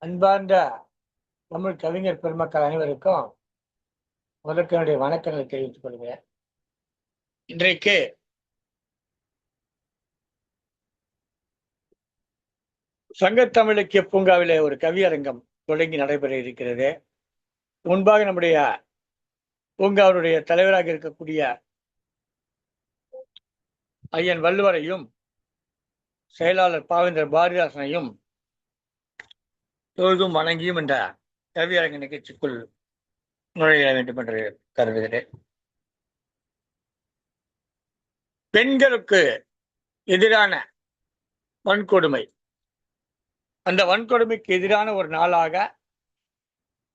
அன்பார்ந்த தமிழ் கவிஞர் பெருமக்கள் அனைவருக்கும் முதற்கு என்னுடைய வணக்கங்களை தெரிவித்துக் கொள்கிறேன். இன்றைக்கு சங்கத்தமிழ் இலக்கிய பூங்காவிலே ஒரு கவியரங்கம் தொடங்கி நடைபெற இருக்கிறது. முன்பாக நம்முடைய பூங்காவினுடைய தலைவராக இருக்கக்கூடிய ஐயன் வள்ளுவரையும் செயலாளர் பாவேந்தர் பாரதிதாசனையும் தொழுதும் வணங்கியும் என்ற கவியரங்க நிகழ்ச்சிக்குள் நுழைய வேண்டும் என்று கருதுகிறேன். பெண்களுக்கு எதிரான வன்கொடுமை, அந்த வன்கொடுமைக்கு எதிரான ஒரு நாளாக,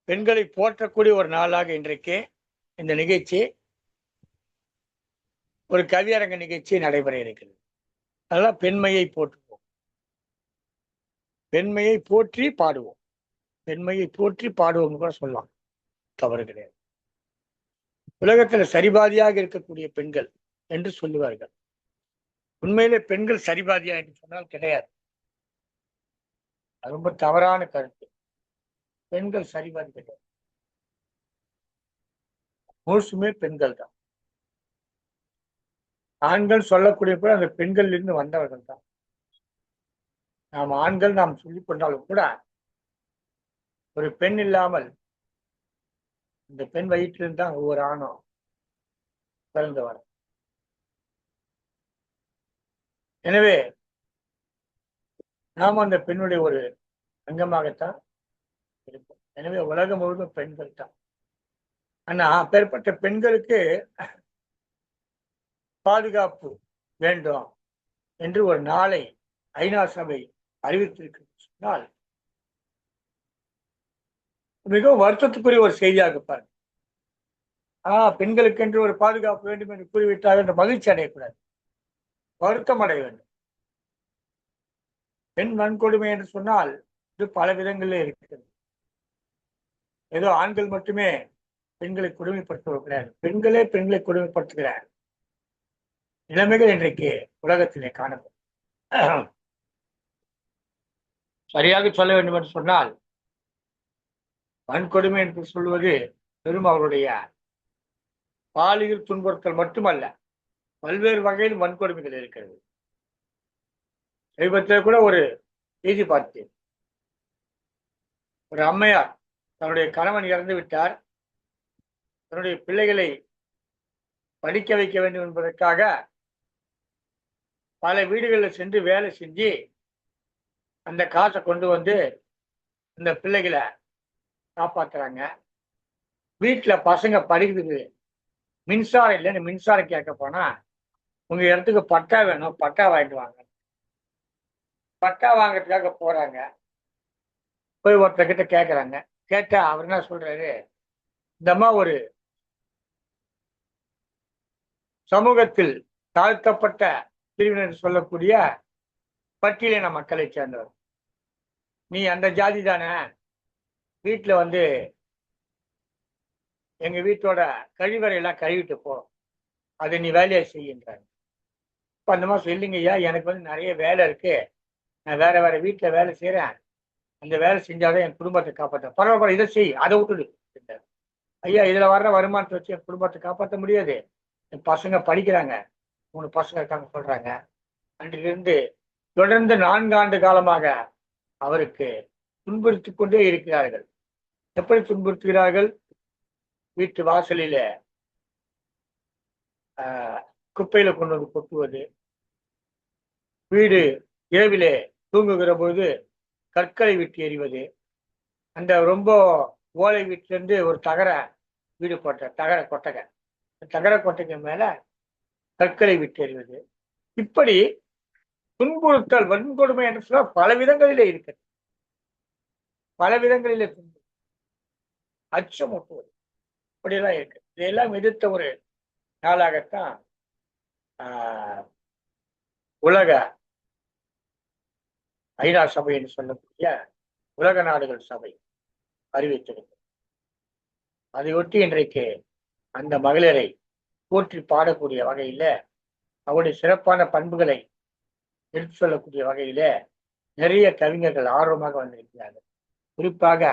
பெண்களை போற்றக்கூடிய ஒரு நாளாக இன்றைக்கு இந்த நிகழ்ச்சி, ஒரு கவியரங்க நிகழ்ச்சி நடைபெற இருக்கிறது. அதெல்லாம் பெண்மையை போற்றுவோம், பெண்மையை போற்றி பாடுவோம், பெண்மையை போற்றி பாடுவோம் கூட சொல்லலாம், தவறு கிடையாது. உலகத்தில் சரிபாதியாக இருக்கக்கூடிய பெண்கள் என்று சொல்லுவார்கள். உண்மையிலே பெண்கள் சரிபாதியா என்று சொன்னால் கிடையாது. அது ரொம்ப தவறான கருத்து. பெண்கள் சரிபாதி கிடையாது, முழுசுமே பெண்கள் தான். ஆண்கள் சொல்லக்கூடிய கூட அந்த பெண்கள் இருந்து வந்தவர்கள் தான். நாம் ஆண்கள் நாம் சொல்லிக் கொண்டாலும் கூட ஒரு பெண் இல்லாமல் இந்த பெண் வயிற்றிலிருந்து தான் ஒவ்வொரு ஆணும் பிறந்தவர். எனவே நாம் அந்த பெண்ணுடைய ஒரு அங்கமாகத்தான் இருப்போம். எனவே உலகம் முழுவதும் பெண்கள் தான். ஆனா அப்பேற்பட்ட பெண்களுக்கு பாதுகாப்பு வேண்டும் என்று ஒரு நாளை ஐநா சபை அறிவித்திருக்கிறது சொன்னால் மிகவும் வருத்தத்துக்குரிய ஒரு செய்தியாக பாருங்க. பெண்களுக்கு என்று ஒரு பாதுகாப்பு வேண்டும் என்று கூறிவிட்டார் என்ற மகிழ்ச்சி அடையக்கூடாது, வருத்தம் அடைய வேண்டும். பெண் வன்கொடுமை என்று சொன்னால் இது பல விதங்களில் இருக்கிறது. ஏதோ ஆண்கள் மட்டுமே பெண்களை கொடுமைப்படுத்துவது கிடையாது, பெண்களே பெண்களை கொடுமைப்படுத்துகிற நிலைமைகள் இன்றைக்கு உலகத்திலே காணப்படும். சரியாக சொல்ல வேண்டும் என்று சொன்னால் வன்கொடுமை என்று சொல்வது பெரும் அவருடைய பாலியல் துன்புறுத்தல் மட்டுமல்ல, பல்வேறு வகையில் வன்கொடுமைகள் இருக்கிறது. சமீபத்தில் கூட ஒரு செய்தி பார்த்தேன். ஒரு அம்மையார் தன்னுடைய கணவன் இறந்து விட்டார், தன்னுடைய பிள்ளைகளை படிக்க வைக்க வேண்டும் என்பதற்காக பல வீடுகளில் சென்று வேலை செஞ்சு அந்த காசை கொண்டு வந்து அந்த பிள்ளைகளை காப்பாத்துறாங்க. வீட்டுல பசங்க படிக்கிறதுக்கு மின்சாரம் இல்லைன்னு மின்சாரம் கேட்க போனா, உங்க இடத்துக்கு பட்டா வேணும், பட்டா வாங்கிட்டு வாங்க. பட்டா வாங்கறதுக்காக போறாங்க. போய் ஒருத்தர்கிட்ட கேட்கறாங்க. கேட்டா அவர் என்ன சொல்றாரு, இந்த அம்மா ஒரு சமூகத்தில் தாழ்த்தப்பட்ட பிரிவினர் சொல்லக்கூடிய பட்டியலின மக்களை சேர்ந்தவர், நீ அந்த ஜாதி தானே, வீட்டுல வந்து எங்க வீட்டோட கழிவறையெல்லாம் கழுவிட்டு போ, அதை நீ வேலையை செய்கின்றார். இப்ப அந்த மாதிரி இல்லைங்க ஐயா, எனக்கு வந்து நிறைய வேலை இருக்கு, நான் வேற வேற வீட்டுல வேலை செய்யறேன், அந்த வேலை செஞ்சாதான் என் குடும்பத்தை காப்பாற்ற. பரவாயில்ல, இதை செய், அதை விட்டுடு. ஐயா, இதுல வர்ற வருமானத்தை வச்சு என் குடும்பத்தை காப்பாற்ற முடியாது, என் பசங்க படிக்கிறாங்க, 3 பசங்க இருக்காங்க சொல்றாங்க. அன்றிலிருந்து தொடர்ந்து 4 ஆண்டு காலமாக அவருக்கு துன்புறுத்தி கொண்டே இருக்கிறார்கள். எப்படி துன்புறுத்துகிறார்கள்? வீட்டு வாசலில குப்பையில கொண்டு வந்து கொட்டுவது, வீடு இரவிலே தூங்குகிற போது கற்களை விட்டு எறிவது, அந்த ரொம்ப ஓலை வீட்டிலிருந்து ஒரு தகர வீடு போட்ட தகர கொட்டகை, தகர கொட்டகை மேல கற்களை விட்டு எறிவது, இப்படி துன்புறுத்தல் வன்கொடுமை என்று சொல்ல பல விதங்களிலே இருக்கிறது. பல விதங்களிலே துன்பு, அச்சம் ஒட்டுவது, இப்படியெல்லாம் இருக்கு. இதையெல்லாம் எதிர்த்த ஒரு நாளாகத்தான் உலக ஐநா சபை என்று சொல்லக்கூடிய உலக நாடுகள் சபை அறிவித்திருக்கிறது. அதையொட்டி இன்றைக்கு அந்த மகளிரை போற்றி பாடக்கூடிய வகையில, அவருடைய சிறப்பான பண்புகளை எடுத்து சொல்லக்கூடிய வகையில நிறைய கவிஞர்கள் ஆர்வமாக வந்திருக்கிறார்கள். குறிப்பாக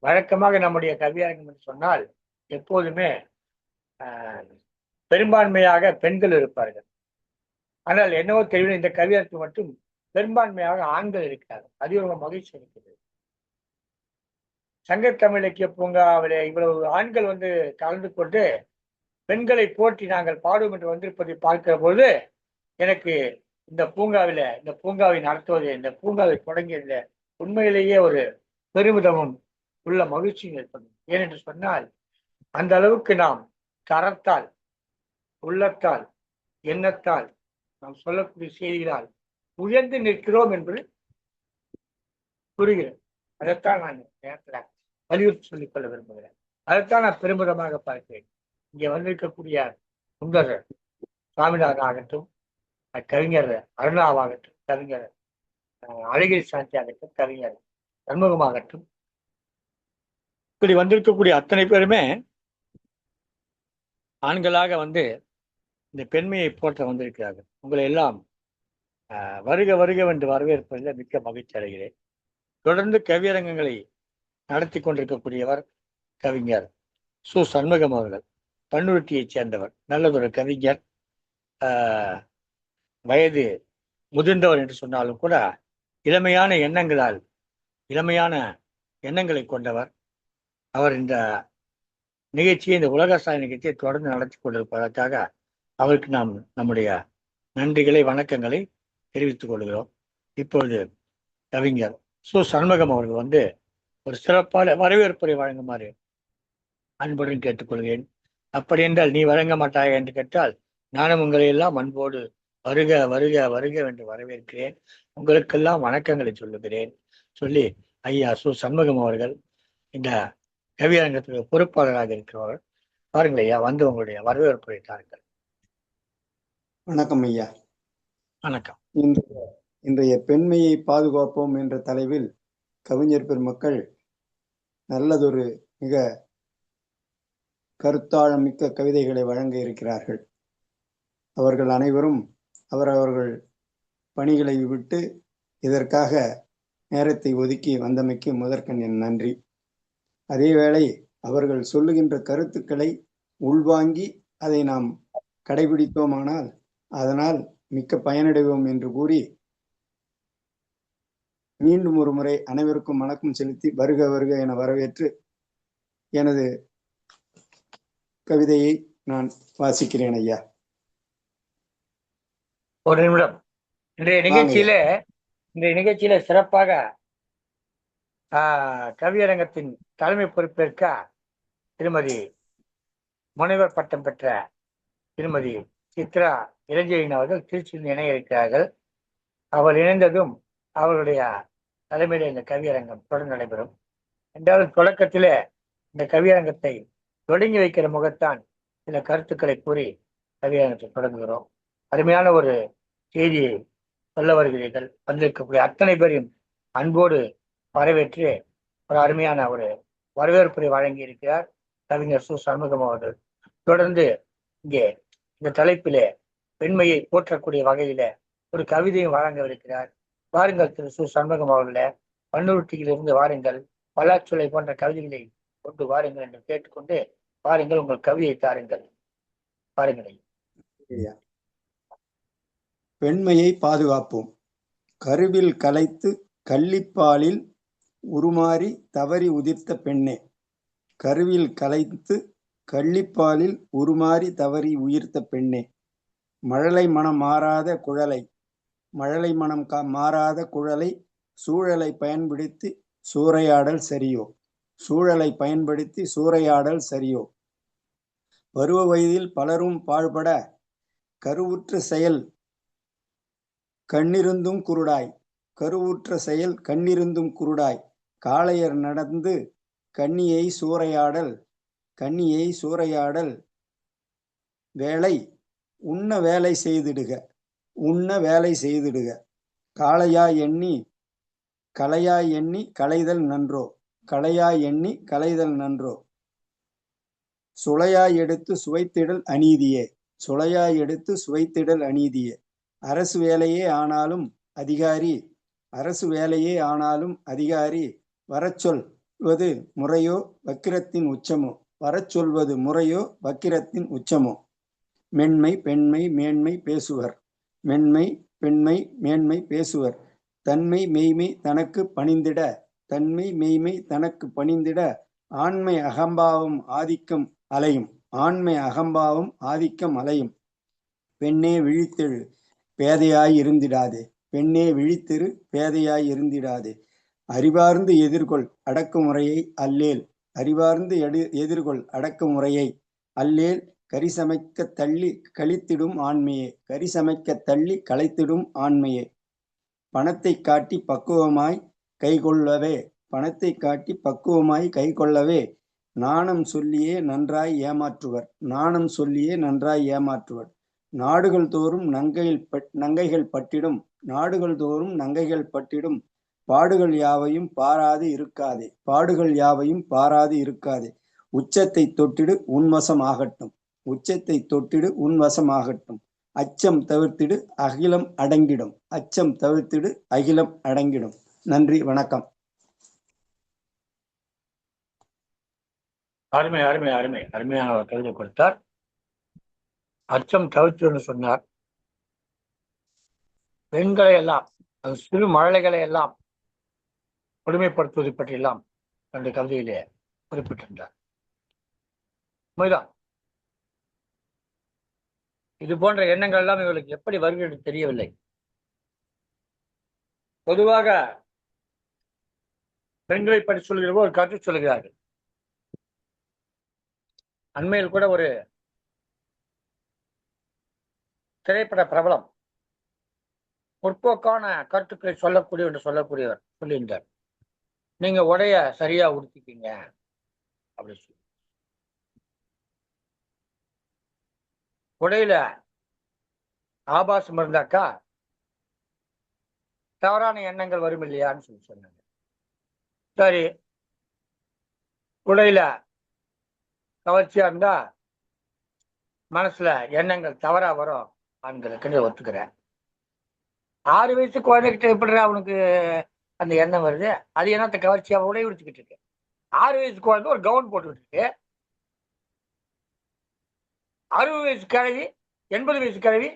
வழக்கமாக நம்முடைய கவியரங்கம் என்று சொன்னால் எப்போதுமே பெரும்பான்மையாக பெண்கள் இருப்பார்கள். ஆனால் என்னவோ தெரியல, இந்த கவியரங்கு மட்டும் பெரும்பான்மையாக ஆண்கள் இருக்கிறார்கள். அது ஒரு மகிழ்ச்சி இருக்கிறது. சங்கத்தமிழ் இலக்கிய பூங்காவிலே இவ்வளவு ஆண்கள் கலந்து கொண்டு பெண்களை போற்றி நாங்கள் பாடுவோம் என்று வந்திருப்பதை பார்க்கிற போது எனக்கு இந்த பூங்காவை நடத்துவது, இந்த பூங்காவை தொடங்கியது உண்மையிலேயே ஒரு பெருமிதமும் உள்ள மகிழ்ச்சியும் ஏற்படும். ஏனென்று சொன்னால் அந்த அளவுக்கு நாம் தரத்தால், உள்ளத்தால், எண்ணத்தால், நாம் சொல்லக்கூடிய செய்திகளால் உயர்ந்து நிற்கிறோம் என்று புரிகிறேன். அதைத்தான் நான் நேரத்தில் வலியுறுத்தி சொல்லிக் கொள்ள விரும்புகிறேன். அதைத்தான் நான் பெருமிதமாக பார்க்கிறேன். இங்கே வந்திருக்கக்கூடிய சுந்தர் சாமிநாதன் ஆகட்டும், கவிஞர் அருணாவாகட்டும், கவிஞர் அழகிரி சாந்தி ஆகட்டும், கவிஞர் சண்முகமாகட்டும், இப்படி வந்திருக்கக்கூடிய அத்தனை பேருமே ஆண்களாக இந்த பெண்மையை போற்ற வந்திருக்கிறார்கள். உங்களை எல்லாம் வருக வருக என்று வரவேற்பதில் மிக்க மகிழ்ச்சி அடைகிறேன். தொடர்ந்து கவியரங்கங்களை நடத்தி கொண்டிருக்கக்கூடியவர் கவிஞர் சு. சண்முகம் அவர்கள். பண்ருட்டியைச் சேர்ந்தவர், நல்லதொரு கவிஞர், வயது முதிர்ந்தவர் என்று சொன்னாலும் கூட இளமையான எண்ணங்களை கொண்டவர். அவர் இந்த நிகழ்ச்சியை, இந்த உலகசாய் நிகழ்ச்சியை தொடர்ந்து நடத்தி கொண்டிருப்பதற்காக அவருக்கு நாம் நம்முடைய நன்றிகளை, வணக்கங்களை தெரிவித்துக் கொள்கிறோம். இப்பொழுது கவிஞர் சு. சண்முகம் அவர்கள் ஒரு சிறப்பான வரவேற்புரை வழங்குமாறு அன்புடன் கேட்டுக்கொள்கிறேன். அப்படி என்றால் நீ வழங்க மாட்டாய் என்று கேட்டால் நானும் உங்களை எல்லாம் அன்போடு வருக வருக வருக என்று வரவேற்கிறேன். உங்களுக்கெல்லாம் வணக்கங்களை சொல்லுகிறேன். சொல்லி ஐயா சு. சண்முகம் அவர்கள் இந்த கவியரங்கத்துக்கு பொறுப்பாளராக இருக்கிறவர்கள், பாருங்கள் ஐயா, உங்களுடைய வரவேற்புரை தாருங்கள். வணக்கம் ஐயா. வணக்கம். இன்றைய பெண்மையை பாதுகாப்போம் என்ற தலைவில் கவிஞர் பெருமக்கள் நல்லதொரு மிக கருத்தாழம் மிக்க கவிதைகளை வழங்க இருக்கிறார்கள். அவர்கள் அனைவரும் அவரவர்கள் பணிகளை விட்டு இதற்காக நேரத்தை ஒதுக்கி வந்தமைக்கு முதற்கண் என் நன்றி. அதேவேளை அவர்கள் சொல்லுகின்ற கருத்துக்களை உள்வாங்கி அதை நாம் கடைபிடித்தோமானால் அதனால் மிக்க பயனடைவோம் என்று கூறி மீண்டும் ஒரு முறை அனைவருக்கும் வணக்கம் செலுத்தி வருக வருக என வரவேற்று எனது கவிதையை நான் வாசிக்கிறேன் ஐயா. ஒரு நிமிடம். இன்றைய நிகழ்ச்சியில சிறப்பாக கவியரங்கத்தின் தலைமை பொறுப்பேற்க திருமதி முனைவர் பட்டம் பெற்ற திருமதி சித்ரா இளஞ்செழியன் அவர்கள் திருச்சியில் இணைய இருக்கிறார்கள். அவர் இணைந்ததும் அவர்களுடைய தலைமையில் இந்த கவியரங்கம் தொடர்ந்து நடைபெறும். என்றாலும் தொடக்கத்திலே இந்த கவியரங்கத்தை தொடங்கி வைக்கிற முகத்தான் சில கருத்துக்களை கூறி கவியரங்கத்தை தொடங்குகிறோம். அருமையான ஒரு செய்தியை சொல்ல வருகிறீர்கள். வந்திருக்கக்கூடிய அத்தனை பேரையும் அன்போடு வரவேற்று ஒரு அருமையான ஒரு வரவேற்புரை வழங்கி இருக்கிறார் கவிஞர் சு. சண்முகம் அவர்கள். தொடர்ந்து இங்கே இந்த தலைப்பிலே பெண்மையை போற்றக்கூடிய வகையில ஒரு கவிதையும் வழங்கவிருக்கிறார். வாருங்கள் திரு சு. சண்முகம் அவர்களே, பண்ருட்டியிலிருந்து வாருங்கள், பல்லாச்சுளை போன்ற கவிதைகளை கொண்டு வாருங்கள் என்று கேட்டுக்கொண்டு பாருங்கள், உங்கள் கவியை தாருங்கள். பாருங்கள். பெண்மையை பாதுகாப்போம். கருவில் கலைத்து கள்ளிப்பாலில் உருமாறி தவறி உதிர்த்த பெண்ணே. கருவில் கலைத்து கள்ளிப்பாலில் உருமாறி தவறி உயிர்த்த பெண்ணே. மழலை மனம் மாறாத குழலை மாறாத குழலை சூழலை பயன்படுத்தி சூறையாடல் சரியோ. பருவ வயதில் பலரும் பாழ்பட கருவுற்ற செயல் கண்ணிருந்தும் குருடாய் காளையர் நடந்து கண்ணியை சூறையாடல் வேலை உண்ண வேலை செய்திடுக. களையாய் எண்ணி களைதல் நன்றோ. சுளையாய் எடுத்து சுவைத்திடல் அநீதியே. அரசு வேலையே ஆனாலும் அதிகாரி வரச் சொல்வது முறையோ வக்கிரத்தின் உச்சமோ? வரச் சொல்வது முறையோ வக்கிரத்தின் உச்சமோ? மென்மை பெண்மை மேன்மை பேசுவர். மென்மை பெண்மை மேன்மை பேசுவர். தன்மை மெய்மை தனக்கு பணிந்திட. தன்மை மெய்மை தனக்கு பணிந்திட. ஆண்மை அகம்பாவம் ஆதிக்கம் அலையும். ஆண்மை அகம்பாவம் ஆதிக்கம் அலையும். பெண்ணே விழித்தெழு பேதையாய் இருந்திடாதே. பெண்ணே விழித்திரு பேதையாய் இருந்திடாதே. அறிவார்ந்து எதிர்கொள் அடக்குமுறையை அல்லேல். அறிவார்ந்து எதிர்கொள் அடக்குமுறையை அல்லேல். கரிசமைக்க தள்ளி கழித்திடும் ஆண்மையே. கரிசமைக்க தள்ளி களைத்திடும் ஆண்மையே. பணத்தை காட்டி பக்குவமாய் கைகொள்ளவே. பணத்தை காட்டி பக்குவமாய் கைகொள்ளவே. நாணம் சொல்லியே நன்றாய் ஏமாற்றுவர். நாணம் சொல்லியே நன்றாய் ஏமாற்றுவர். நாடுகள் தோறும் நங்கைகள் பட்டிடும். நாடுகள் தோறும் நங்கைகள் பட்டிடும். பாடுகள் யாவையும் பாராது இருக்காதே. பாடுகள் யாவையும் பாராது இருக்காதே. உச்சத்தை தொட்டிடு உன்வசம் ஆகட்டும். உச்சத்தை தொட்டிடு உன்வசம் ஆகட்டும். அச்சம் தவிர்த்திடு அகிலம் அடங்கிடும். அச்சம் தவிர்த்திடு அகிலம் அடங்கிடும். நன்றி, வணக்கம். அருமை அருமை அருமை அருமையான ஒரு கவிதை கொடுத்தார். அச்சம் தவிர்த்துன்னு சொன்னார். பெண்களை எல்லாம், சிறு மழலைகளை எல்லாம் கொடுமைப்படுத்துவது பற்றியெல்லாம் அந்த கவிதையிலே குறிப்பிட்டிருந்தார். உண்மைதான். இது போன்ற எண்ணங்கள் எல்லாம் இவர்களுக்கு எப்படி வருகிறது தெரியவில்லை. பொதுவாக பெண்களை பற்றி சொல்கிற ஒரு கருத்து சொல்கிறார்கள். அண்மையில் கூட ஒரு திரைப்பட பிரபலம் முற்போக்கான கருத்துக்களை சொல்லக்கூடியவர் சொல்லியிருந்தார். நீங்க உடைய சரியா உடுத்திக்கீங்க அப்படின்னு சொல்லி. உடையில ஆபாசம் இருந்தாக்கா தவறான எண்ணங்கள் வரும் இல்லையான்னு சொல்லி சொன்னாங்க. சரி, உடையில கவர்ச்சியா இருந்தா மனசுல எண்ணங்கள் தவறா வரும் ஆண்களுக்கு ஒத்துக்கிறேன். 6 வயசு குழந்தைகிட்ட எப்படி அவனுக்கு அந்த எண்ணம் வருது? அது என்னத்த கவர்ச்சியா உடை உடுத்திக்கிட்டு இருக்கு. 6 வயசு குழந்தை ஒரு கவுன் போட்டுக்கிட்டு இருக்கு. 60 வயசு கிழவி 80 வயசு கிழவி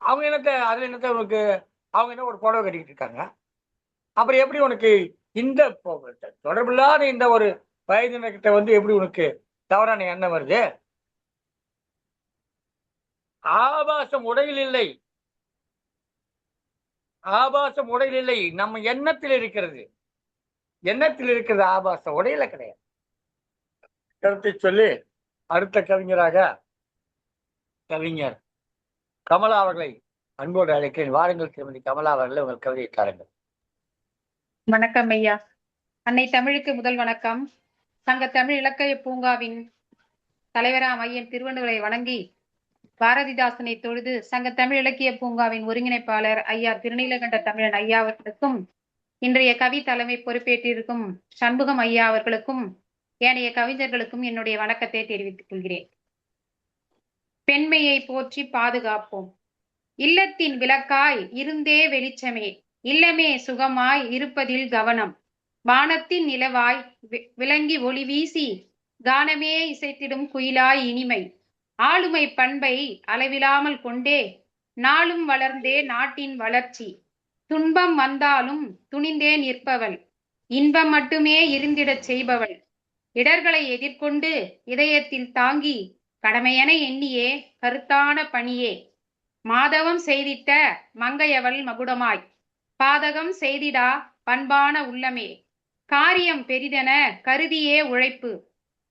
அவங்க என்னத்த உனக்கு அவங்க என்ன ஒரு புடவை கட்டிக்கிட்டு இருக்காங்க. அப்புறம் எப்படி உனக்கு இந்த தொடர்பில்லாத இந்த ஒரு வயதினர்கிட்ட எப்படி உனக்கு தவறான எண்ணம் வருது? ஆபாசம் உடையில் இல்லை. ஆபாசம் உடையில் இல்லை, நம்ம எண்ணத்தில் இருக்கிறது. எண்ணத்தில் இருக்கிறது ஆபாசம், உடையில கிடையாது. கருத்தை சொல்லி அடுத்த கவிஞர் கமலா அவர்களை அன்போடு அழைக்கிறேன். வாருங்கள் திருமதி கமலா அவர்களை உங்கள் கவிதையை தாருங்கள். வணக்கம் ஐயா. அன்னை தமிழுக்கு முதல் வணக்கம். சங்க தமிழ் இலக்கிய பூங்காவின் தலைவராம் ஐயன் திருவள்ளுவரை வணங்கி பாரதிதாசனை தொழுது சங்க தமிழ் இலக்கிய பூங்காவின் ஒருங்கிணைப்பாளர் ஐயா திருநீலகண்ட தமிழன் ஐயா அவர்களுக்கும் இன்றைய கவி தலைமை பொறுப்பேற்றிருக்கும் சண்முகம் ஐயா அவர்களுக்கும் ஏனைய கவிஞர்களுக்கும் என்னுடைய வணக்கத்தை தெரிவித்துக் கொள்கிறேன். பெண்மையை போற்றி பாதுகாப்போம். இல்லத்தின் விளக்காய் இருந்தே வெளிச்சமே. இல்லமே சுகமாய் இருப்பதில் கவனம். வானத்தின் நிலவாய் விளங்கி ஒளி வீசி கானமே இசைத்திடும் குயிலாய் இனிமை. ஆளுமை பண்பை அளவிலாமல் கொண்டே நாளும் வளர்ந்தே நாட்டின் வளர்ச்சி. துன்பம் வந்தாலும் துணிந்தே நிற்பவள். இன்பம் மட்டுமே இருந்திடச் செய்பவள். இடர்களை எதிர்கொண்டு இதயத்தில் தாங்கி கடமையென எண்ணியே கருத்தான பணியே. மாதவம் செய்திட்ட மங்கையவள் மகுடமாய் பாதகம் செய்திடா பண்பான உள்ளமே. காரியம் பெரிதென கருதியே உழைப்பு.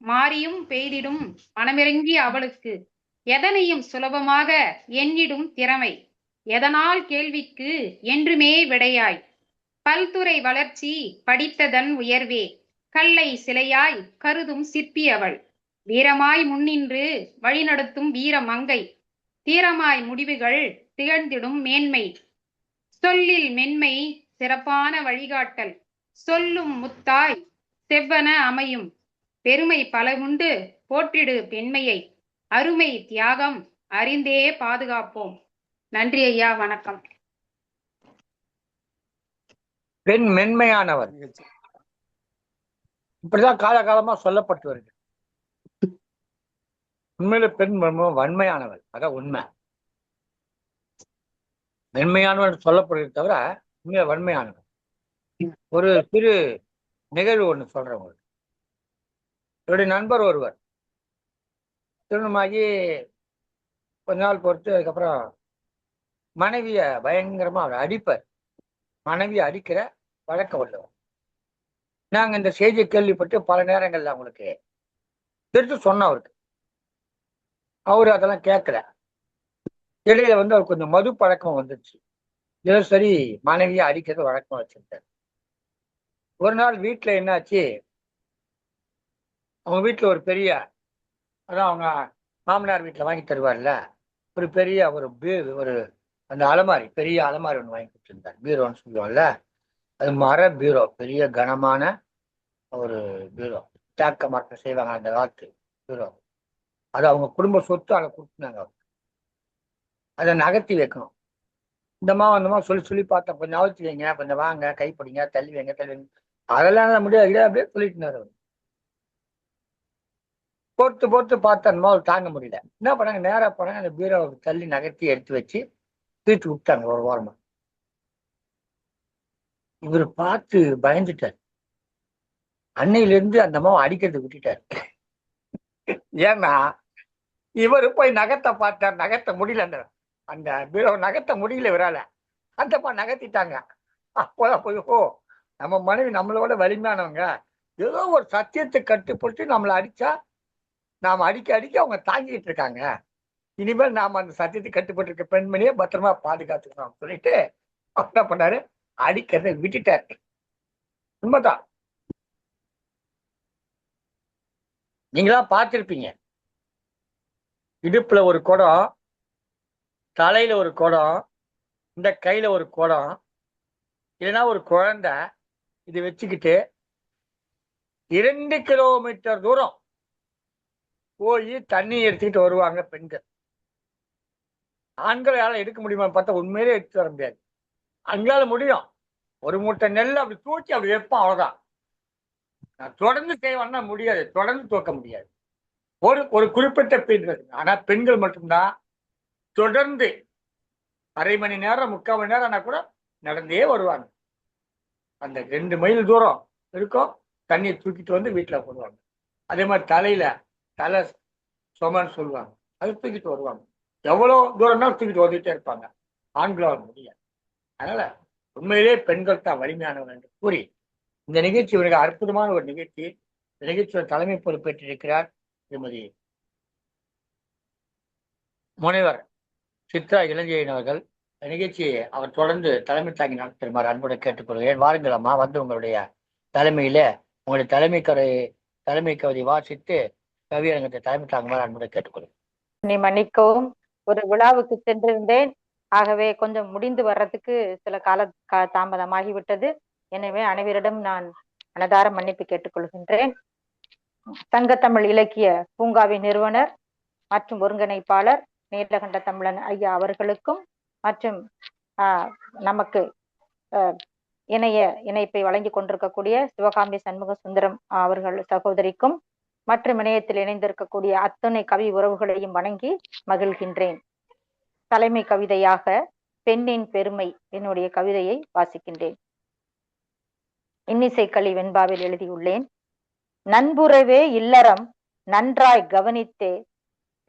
மாரியும் பெய்திடும் மனமிறங்கி அவளுக்கு. எதனையும் சுலபமாக எண்ணிடும் திறமை. எதனால் கேள்விக்கு என்றுமே விடையாய். பல்துறை வளர்ச்சி படித்ததன் உயர்வே. கல்லை சிலையாய் கருதும் சிற்பி அவள். வீரமாய் முன்னின்று வழிநடத்தும் வீரமங்கை. தீரமாய் முடிவுகள் திகழ்ந்திடும் மேன்மை. சொல்லில் மென்மை சிறப்பான வழிகாட்டல். சொல்லும் முத்தாய் செவ்வன அமையும். பெருமை பலவுண்டு போற்றிடு பெண்மையை. அருமை தியாகம் அறிந்தே பாதுகாப்போம். நன்றி ஐயா, வணக்கம். பெண் மென்மையானவர். இப்படிதான் காலகாலமா சொல்லப்பட்டு வருது. உண்மையில பெண் வன்மையானவள், அதான் உண்மை. மென்மையானவள் சொல்லப்படுறது தவிர உண்மையில வன்மையானவள். ஒரு சிறு நிகழ்வு ஒண்ணு சொல்றேன் உங்களுக்கு. என்னுடைய நண்பர் ஒருவர் திருமணமாகி கொஞ்ச நாள் பொறுத்து அதுக்கப்புறம் மனைவிய பயங்கரமா அவர் அடிப்பார். மனைவியை அடிக்கிற வழக்கம் உள்ளவர். நாங்க இந்த செய்தியை கேள்விப்பட்டு பல நேரங்கள்ல அவங்களுக்கு எடுத்து சொன்னோம் அவருக்கு. அவரு அதெல்லாம் கேட்கல. இடையில அவர் கொஞ்சம் மது பழக்கம் வந்துச்சு. தினசரி மனைவியை அடிக்கிறது வழக்கம் வச்சிருந்தார். ஒரு நாள் வீட்டுல என்னாச்சு, அவங்க வீட்டுல ஒரு பெரிய, அதான் அவங்க மாமனார் வீட்டுல வாங்கி தருவார்ல, ஒரு பெரிய ஒரு அந்த அலமாரி, பெரிய அலமாரி ஒன்று வாங்கி கொடுத்துருந்தார். பீரோன்னு சொல்லுவோம்ல, அது மர பீரோ, பெரிய கனமான ஒரு பீரோ. தேக்க மரத்தை செய்வாங்க அந்த காலத்து பீரோ. அது அவங்க குடும்ப சொத்து, அதை கொடுத்துனாங்க. அதை நகர்த்தி வைக்கணும். அந்தமா சொல்லி பார்த்தா, கொஞ்சம் நகர்த்தி வைங்க, கொஞ்சம் வாங்க, கைப்பிடிங்க, தள்ளி வைங்க, தள்ளி வைங்க. அதெல்லாம் முடியாது, அப்படியே சொல்லிட்டு இருந்தார் அவர். போட்டு பார்த்து அந்த மாதிரி தாங்க முடியல. என்ன பண்ணாங்க, நேரா போனாங்க, அந்த பீரோவை தள்ளி நகர்த்தி எடுத்து வச்சு தூக்கி விட்டாங்க ஒரு ஓரமா. இவர் பார்த்து பயந்துட்டார். அன்னையிலிருந்து அந்த அம்மாவை அடிக்கிறது விட்டுட்டார். ஏன்னா இவரு போய் நகத்தை பார்த்தார், நகர்த்த முடியல. அந்த பீரோ நகர்த்த முடியல இவரால. அந்தம்மா நகர்த்திட்டாங்க. அப்போதான் போய், ஓ, நம்ம மனைவி நம்மளோட வலிமையானவங்க, ஏதோ ஒரு சத்தியத்தை கட்டுப்பட்டு நம்மளை அடிச்சா நாம அடிக்க அவங்க தாங்கிட்டு இருக்காங்க. இனிமேல் நாம அந்த சத்தியத்தை கட்டுப்பட்டு இருக்க பெண்மணியை பத்திரமா பாதுகாத்துக்கணும் சொல்லிட்டு என்ன பண்ணாரு, அடிக்கிறத விட்டுட்டாரு. உண்மைதான். நீங்களா பார்த்திருப்பீங்க. இடுப்புல ஒரு குடம், தலையில ஒரு குடம், இந்த கையில ஒரு குடம், இல்லைன்னா ஒரு குழந்தை இது வச்சுக்கிட்டு 2 கிலோமீட்டர் தூரம் போய் தண்ணி எடுத்துக்கிட்டு வருவாங்க பெண்கள். ஆண்கள் யாரால எடுக்க முடியுமான்னு பார்த்தா உண்மையிலே எடுத்து வர முடியாது. அங்களால முடியும். ஒரு மூட்டை நெல் அப்படி தூக்கி அப்படி வைப்பான், அவ்வளவுதான். நான் தொடர்ந்து செய்வேன்னா முடியாது, தொடர்ந்து தூக்க முடியாது. ஒரு குறிப்பிட்ட பெண்கள், ஆனா பெண்கள் மட்டும்தான் தொடர்ந்து அரை மணி நேரம் 3/4 மணி நேரம் ஆனா கூட நடந்தே வருவாங்க. அந்த 2 மைல் தூரம் இருக்கும், தண்ணியை தூக்கிட்டு வந்து வீட்டுல போடுவாங்க. அதே மாதிரி தலை சுமன்னு சொல்லுவாங்க, அது தூக்கிட்டு வருவாங்க. எவ்வளவு தூரம்னா தூக்கிட்டு வந்துட்டே இருப்பாங்க. ஆண்களால் முடியாது. அதனால உண்மையிலே பெண்கள் தான் வலிமையானவர்கள் என்று கூறி, இந்த நிகழ்ச்சி மிக அற்புதமான ஒரு நிகழ்ச்சி. இந்த நிகழ்ச்சியோட தலைமை பொறுப்பேற்றிருக்கிறார் திருமதி முனைவர் சித்ரா இளஞ்செழியன் அவர்கள். நிகழ்ச்சியை அவர் தொடர்ந்து தலைமை தாங்கி நடத்துமாறு அன்புடன் கேட்டுக்கொள்கிறேன். வாருங்கள் அம்மா, வந்து உங்களுடைய தலைமையில உங்களுடைய தலைமை கவிதை வாசித்து கவியரங்கத்தை தலைமை தாங்குமாறு அன்புடன் கேட்டுக்கொள்கிறேன். நீ மன்னிக்கவும், ஒரு விழாவுக்கு சென்றிருந்தேன். ஆகவே கொஞ்சம் முடிந்து வர்றதுக்கு சில தாமதமாகிவிட்டது. எனவே அனைவரிடம் நான் மனதார மன்னிப்பு கேட்டுக்கொள்கின்றேன். சங்கத்தமிழ் இலக்கிய பூங்காவின் நிறுவனர் மற்றும் ஒருங்கிணைப்பாளர் நீலகண்ட தமிழன் ஐயா அவர்களுக்கும், மற்றும் நமக்கு இணைப்பை வழங்கி கொண்டிருக்கக்கூடிய சிவகாமி சண்முக சுந்தரம் அவர்கள் சகோதரிக்கும், மற்றும் இணையத்தில் இணைந்திருக்கக்கூடிய அத்தனை கவி உறவுகளையும் வணங்கி மகிழ்கின்றேன். தலைமை கவிதையாக பெண்ணின் பெருமை என்னுடைய கவிதையை வாசிக்கின்றேன். இன்னிசைக்களி வெண்பாவில் எழுதியுள்ளேன். நண்புறவே இல்லறம் நன்றாய் கவனித்தே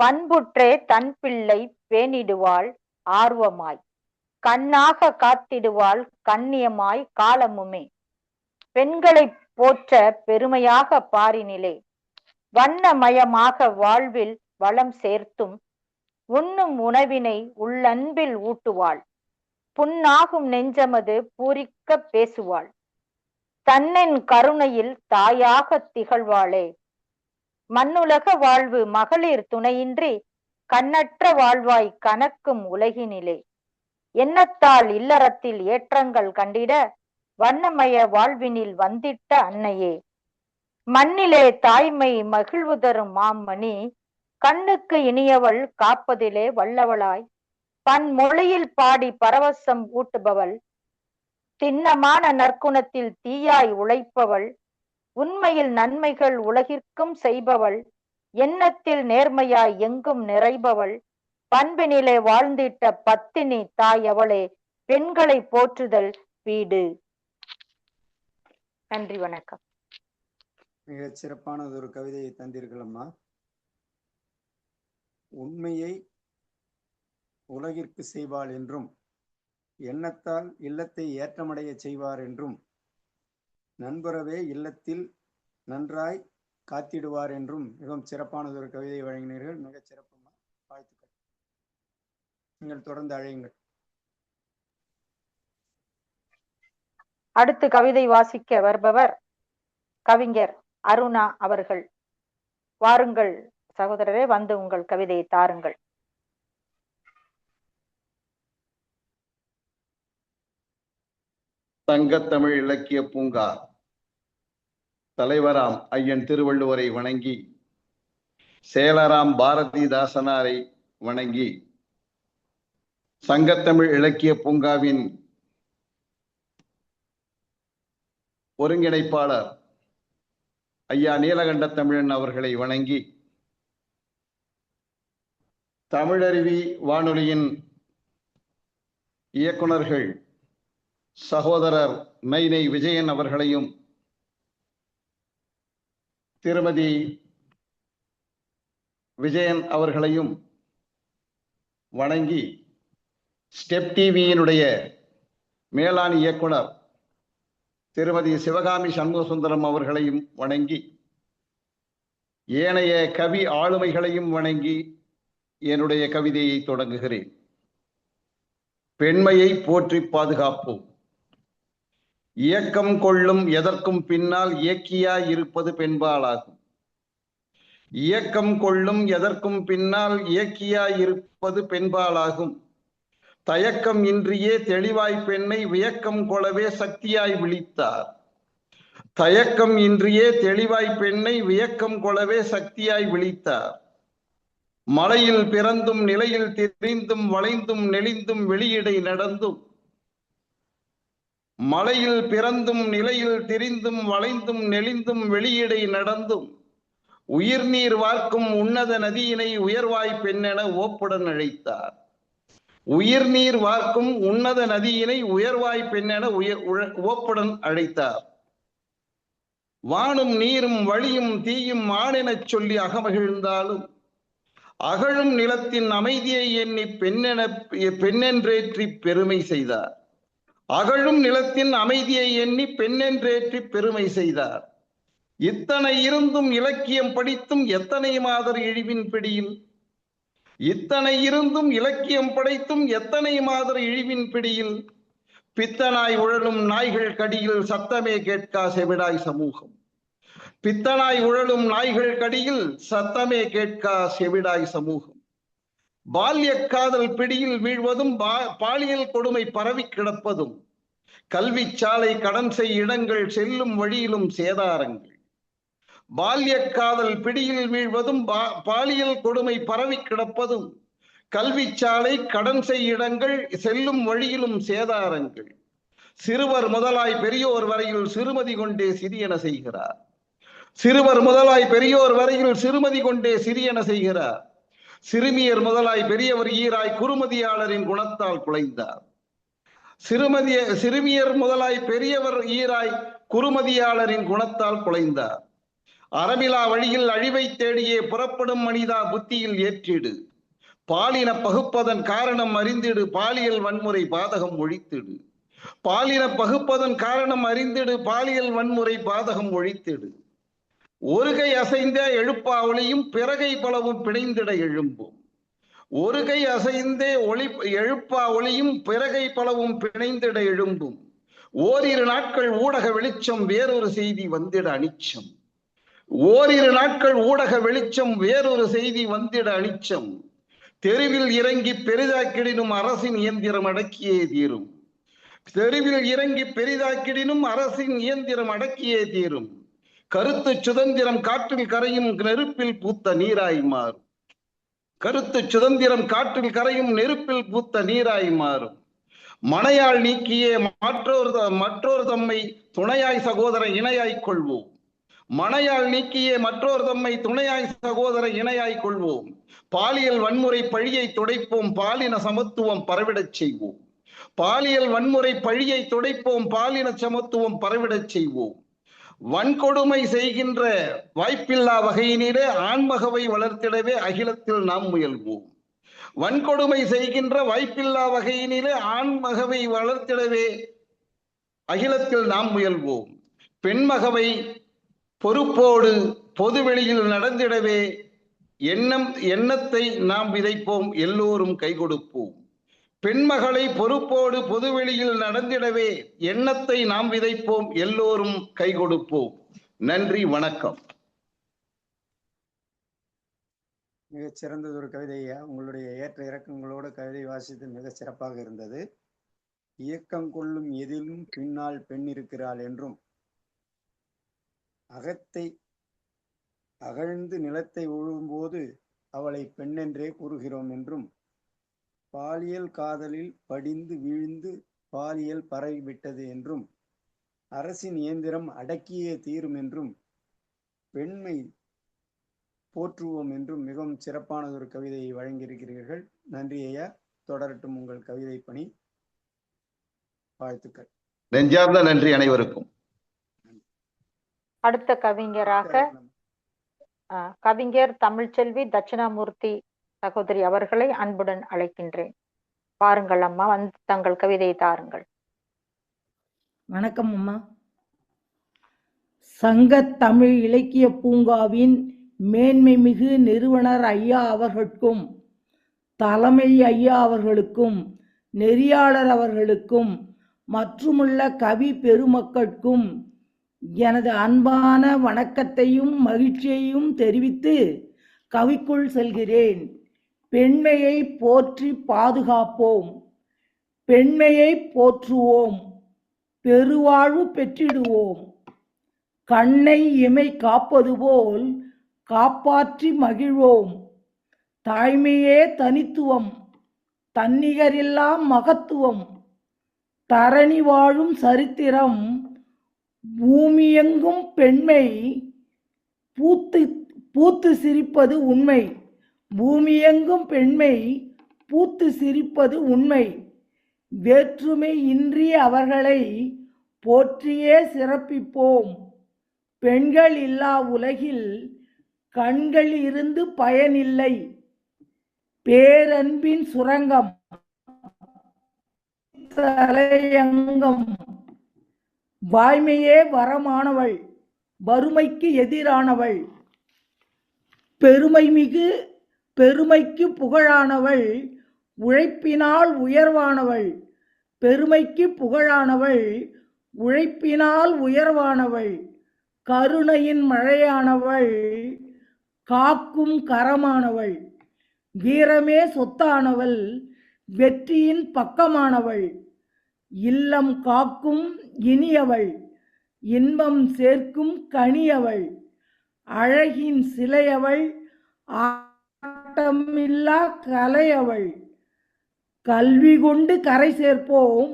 பண்புற்றே தன் பிள்ளை பேணிடுவாள் ஆர்வமாய், கண்ணாக காத்திடுவாள் கண்ணியமாய் காலமுமே, பெண்களை போற்ற பெருமையாக பாரினிலே, வண்ணமயமாக வாழ்வில் வளம் சேர்த்தும் உண்ணும் உணவினை உள்ளன்பில் ஊட்டுவாள், புண்ணாகும் நெஞ்சமது பூரிக்க பேசுவாள், தன்னின் கருணையில் தாயாக திகழ்வாளே, மண்ணுலக வாழ்வு மகளிர் துணையின்றி கண்ணற்ற வாழ்வாய் கணக்கும் உலகினிலே, எண்ணத்தால் இல்லறத்தில் ஏற்றங்கள் கண்டிட வண்ணமய வாழ்வினில் வந்திட்ட அன்னையே, மண்ணிலே தாய்மை மகிழ்வு தரும் மாமணி, கண்ணுக்கு இனியவள் காப்பதிலே வல்லவளாய், பன்மொழியில் பாடி பரவசம் ஊட்டுபவள், திண்ணமான நற்குணத்தில் தீயாய் உழைப்பவள், உண்மையில் நன்மைகள் உலகிற்கும் செய்பவள், எண்ணத்தில் நேர்மையாய் எங்கும் நிறைபவள், பண்பினிலே வாழ்ந்திட்ட பத்தினி தாய் அவளே, பெண்களை போற்றுதல் வீடு. நன்றி, வணக்கம். மிகச் சிறப்பானது ஒரு கவிதையை தந்தீர்களம்மா. உண்மையை உலகிற்கு செய்வாள் என்றும், எண்ணத்தால் இல்லத்தை ஏற்றமடைய செய்வார் என்றும், நண்பரவே இல்லத்தில் நன்றாய் காத்திடுவார் என்றும் மிகவும் சிறப்பானது ஒரு கவிதை வழங்கினீர்கள். மிகச் சிறப்புமா, வாழ்த்துக்கள். நீங்கள் தொடர்ந்து அழையுங்கள். அடுத்து கவிதை வாசிக்க வருபவர் கவிஞர் அருணா அவர்கள். வாருங்கள் சகோதரரே, வந்து உங்கள் கவிதையை தாருங்கள். சங்கத்தமிழ் இலக்கிய பூங்கா தலைவராம் ஐயன் திருவள்ளுவரை வணங்கி, செயலராம் பாரதிதாசனாரை வணங்கி, சங்கத்தமிழ் இலக்கிய பூங்காவின் ஒருங்கிணைப்பாளர் ஐயா நீலகண்ட தமிழன் அவர்களை வணங்கி, தமிழருவி வானொலியின் இயக்குனர்கள் சகோதரர் மைனை விஜயன் அவர்களையும், திருமதி விஜயன் அவர்களையும் வணங்கி, ஸ்டெப் டிவியினுடைய மேலாண் இயக்குனர் திருமதி சிவகாமி சண்முகசுந்தரம் அவர்களையும் வணங்கி, ஏனைய கவி ஆளுமைகளையும் வணங்கி என்னுடைய கவிதையை தொடங்குகிறேன். பெண்மையை போற்றி பாதுகாப்போம். இயக்கம் கொள்ளும் எதற்கும் பின்னால் இயக்கியாய் இருப்பது பெண்பாலாகும். இயக்கம் கொள்ளும் எதற்கும் பின்னால் இயக்கியாய் இருப்பது பெண்பாலாகும். தயக்கம் இன்றியே தெளிவாய் பெண்ணை வியக்கம் கொளவே சக்தியாய் விழித்தார். தயக்கம் இன்றியே தெளிவாய் பெண்ணை வியக்கம் கொளவே சக்தியாய் விழித்தார். மலையில் பிறந்தும் நிலையில் திரிந்தும் வளைந்தும் நெளிந்தும் வெளியிடை நடந்தும், மலையில் பிறந்தும் நிலையில் திரிந்தும் வளைந்தும் நெளிந்தும் வெளியிடை நடந்தும், உயிர் நீர் வார்க்கும் உன்னத நதியினை உயர்வாய் பெண்ணென ஓப்புடன் அழைத்தார். உயிர் நீர் வார்க்கும் உன்னத நதியினை உயர்வாய் பெண்ணென ஓப்புடன் அழைத்தார். வானும் நீரும் வழியும் தீயும் ஆணெனச் சொல்லி அகமகிழ்ந்தாலும், அகழும் நிலத்தின் அமைதியை எண்ணி பெண்ணென்றேற்றி பெருமை செய்தார். அகழும் நிலத்தின் அமைதியை எண்ணி பெண்ணென்றேற்றி பெருமை செய்தார். இத்தனை இருந்தும் இலக்கியம் படித்தும் எத்தனை மாதர் இழிவின் பிடியில், இத்தனை இருந்தும் இலக்கியம் படைத்தும் எத்தனை மாதர் இழிவின் பிடியில், பித்தனாய் உழலும் நாய்கள் கடியில் சத்தமே கேட்கா செவிடாய் சமூகம். பித்தனாய் உழலும் நாய்கள் கடியில் சத்தமே கேட்கா செவிடாய் சமூகம். பால்ய காதல் பிடியில் வீழ்வதும், பாலியல் கொடுமை பரவி கிடப்பதும், கல்வி சாலை கடன் செய் இடங்கள் செல்லும் வழியிலும் சேதாரங்கள். பால்ய காதல் பிடியில் வீழ்வதும், பாலியல் கொடுமை பரவி கிடப்பதும், கல்வி சாலை கடன் செய் இடங்கள் செல்லும் வழியிலும் சேதாரங்கள். சிறுவர் முதலாய் பெரியோர் வரையில் சிறுமதி கொண்டே சிறியன செய்கிறார். சிறுவர் முதலாய் பெரியோர் வரையில் சிறுமதி கொண்டே சிறியன செய்கிறார். சிறுமியர் முதலாய் பெரியவர் ஈராய் குறுமதியாளரின் குணத்தால் குலைந்தார். சிறுமியர் முதலாய் பெரியவர் ஈராய் குறுமதியாளரின் குணத்தால் குலைந்தார். அறமிலா வழியில் அழிவை தேடியே புறப்படும் மனிதா புத்தியில் ஏற்றிடு. பாலின பகுப்பதன் காரணம் அறிந்திடு, பாலியல் வன்முறை பாதகம் ஒழித்திடு. பாலின பகுப்பதன் காரணம் அறிந்திடு, பாலியல் வன்முறை பாதகம் ஒழித்திடு. ஒருகை அசைந்த எழுப்பா ஒளியும் பிறகை பலவும் பிணைந்திட எழும்பும். ஒருகை அசைந்தே எழுப்பா ஒளியும் பிறகை பலவும் பிணைந்திட எழும்பும். ஓரிரு நாட்கள் ஊடக வெளிச்சம் வேறொரு செய்தி வந்திட அனிச்சம். ஓரிரு நாட்கள் ஊடக வெளிச்சம் வேறொரு செய்தி வந்திட அனிச்சம். தெருவில் இறங்கி பெரிதாக்கிடினும் அரசின் இயந்திரம் அடக்கியே தீரும். தெருவில் இறங்கி பெரிதாக்கிடினும் அரசின் இயந்திரம் அடக்கியே தீரும். கருத்து சுதந்திரம் காற்றில் கரையும் நெருப்பில் பூத்த நீராய் மாறும். கருத்து சுதந்திரம் காற்றில் கரையும் நெருப்பில் பூத்த நீராய் மாறும். மனையாள் நீக்கியே மற்றோர் தம்மை துணையாய் சகோதர இணையாய் கொள்வோம். மனையால் நீக்கிய மற்றோர் தம்மை துணையாய் சகோதர இணையாய் கொள்வோம். பாலியல் வன்முறை பழியை துடைப்போம், பாலின சமத்துவம் பரவிடச் செய்வோம். பாலியல் வன்முறை பழியை துடைப்போம், பாலின சமத்துவம் பரவிடச் செய்வோம். வன்கொடுமை செய்கின்ற வாய்ப்பில்லா வகையினிலே ஆண்மகவை வளர்த்திடவே அகிலத்தில் நாம் முயல்வோம். வன்கொடுமை செய்கின்ற வாய்ப்பில்லா வகையினிலே ஆண்மகவை வளர்த்திடவே அகிலத்தில் நாம் முயல்வோம். பெண்மகவை பொறுப்போடு பொதுவெளியில் நடந்திடவே எண்ணத்தை நாம் விதைப்போம், எல்லோரும் கை கொடுப்போம். பெண்மகளை பொறுப்போடு பொதுவெளியில் நடந்திடவே எண்ணத்தை நாம் விதைப்போம், எல்லோரும் கை கொடுப்போம். நன்றி, வணக்கம். மிகச் சிறந்ததொரு கவிதையா. உங்களுடைய ஏற்ற இறக்கங்களோடு கவிதை வாசித்து மிக சிறப்பாக இருந்தது. இயக்கம் கொள்ளும் எதிலும் பின்னால் பெண் இருக்கிறாள் என்றும், அகத்தை அகழ்ந்து நிலத்தை உழும்போது அவளை பெண்ணென்றே கூறுகிறோம் என்றும், பாலியல் காதலில் படிந்து வீழ்ந்து பாலியல் பரவிவிட்டது என்றும், அரசின் இயந்திரம் அடக்கியே தீரும் என்றும், பெண்மை போற்றுவோம் என்றும் மிகவும் சிறப்பானதொரு கவிதையை வழங்கியிருக்கிறீர்கள். நன்றி ஐயா. தொடரட்டும் உங்கள் கவிதை பணி. வாழ்த்துக்கள். நெஞ்சார்ந்த நன்றி அனைவருக்கும். அடுத்த கவிஞராக கவிஞர் தமிழ்ச்செல்வி தட்சிணாமூர்த்தி சகோதரி அவர்களை அன்புடன் அழைக்கின்றேன். பாருங்கள் அம்மா, வந்து தங்கள் கவிதையை தாருங்கள். வணக்கம் அம்மா. சங்க தமிழ் இலக்கிய பூங்காவின் மேன்மை மிகு நிறுவனர் ஐயா அவர்களுக்கும், தலைமை ஐயா அவர்களுக்கும், நெறியாளர் அவர்களுக்கும், மற்றுமுள்ள கவி பெருமக்களுக்கும் எனது அன்பான வணக்கத்தையும் மகிழ்ச்சியையும் தெரிவித்து கவிக்குள் செல்கிறேன். பெண்மையை போற்றி பாதுகாப்போம், பெண்மையை போற்றுவோம், பெருவாழ்வு பெற்றிடுவோம். கண்ணை இமை காப்பது போல் காப்பாற்றி மகிழ்வோம். தாய்மையே தனித்துவம், தன்னிகரில்லா மகத்துவம். தரணி வாழும் சரித்திரம், பூமியெங்கும் பெண்மை பூத்து சிரிப்பது உண்மை. பூமியெங்கும் பெண்மை பூத்து சிரிப்பது உண்மை. வேற்றுமை இன்றி அவர்களை போற்றியே சிறப்பிப்போம். பெண்கள் இல்லா உலகில் கண்கள் இருந்து பயனில்லை. பேரன்பின் சுரங்கம் தலையங்கம். வாய்மையே வரமானவள், வறுமைக்கு எதிரானவள். பெருமைக்கு புகழானவள், உழைப்பினால் உயர்வானவள். பெருமைக்கு புகழானவள், உழைப்பினால் உயர்வானவள். கருணையின் மழையானவள், காக்கும் கரமானவள். வீரமே சொத்தானவள், வெற்றியின் பக்கமானவள். இல்லம் காக்கும் இனியவள், இன்பம் சேர்க்கும் கனியவள். அழகின் சிலையவள், ஆட்டமில்லா கலையவள். கல்வி கொண்டு கரை சேர்ப்போம்,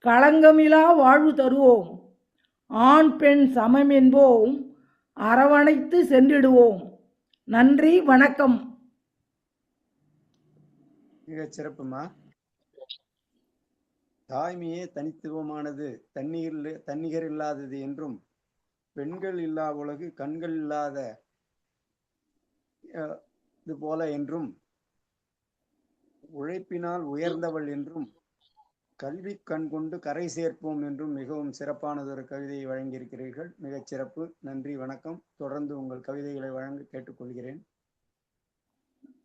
களங்கமிலா வாழ்வு தருவோம். ஆண் பெண் சமம் என்போம், அரவணைத்து சென்றிடுவோம். நன்றி, வணக்கம். மிக சிறப்புமா. தாய்மையே தனித்துவமானது, தன்னிகர் இல்லாதது என்றும், பெண்கள் இல்லா உலகு கண்கள் இல்லாத இது போல என்றும், உழைப்பினால் உயர்ந்தவள் என்றும், கல்வி கண் கொண்டு கரை சேர்ப்போம் என்றும் மிகவும் சிறப்பானதொரு கவிதையை வழங்கியிருக்கிறீர்கள். மிகச் சிறப்பு. நன்றி, வணக்கம். தொடர்ந்து உங்கள் கவிதைகளை வழங்க கேட்டுக்கொள்கிறேன்.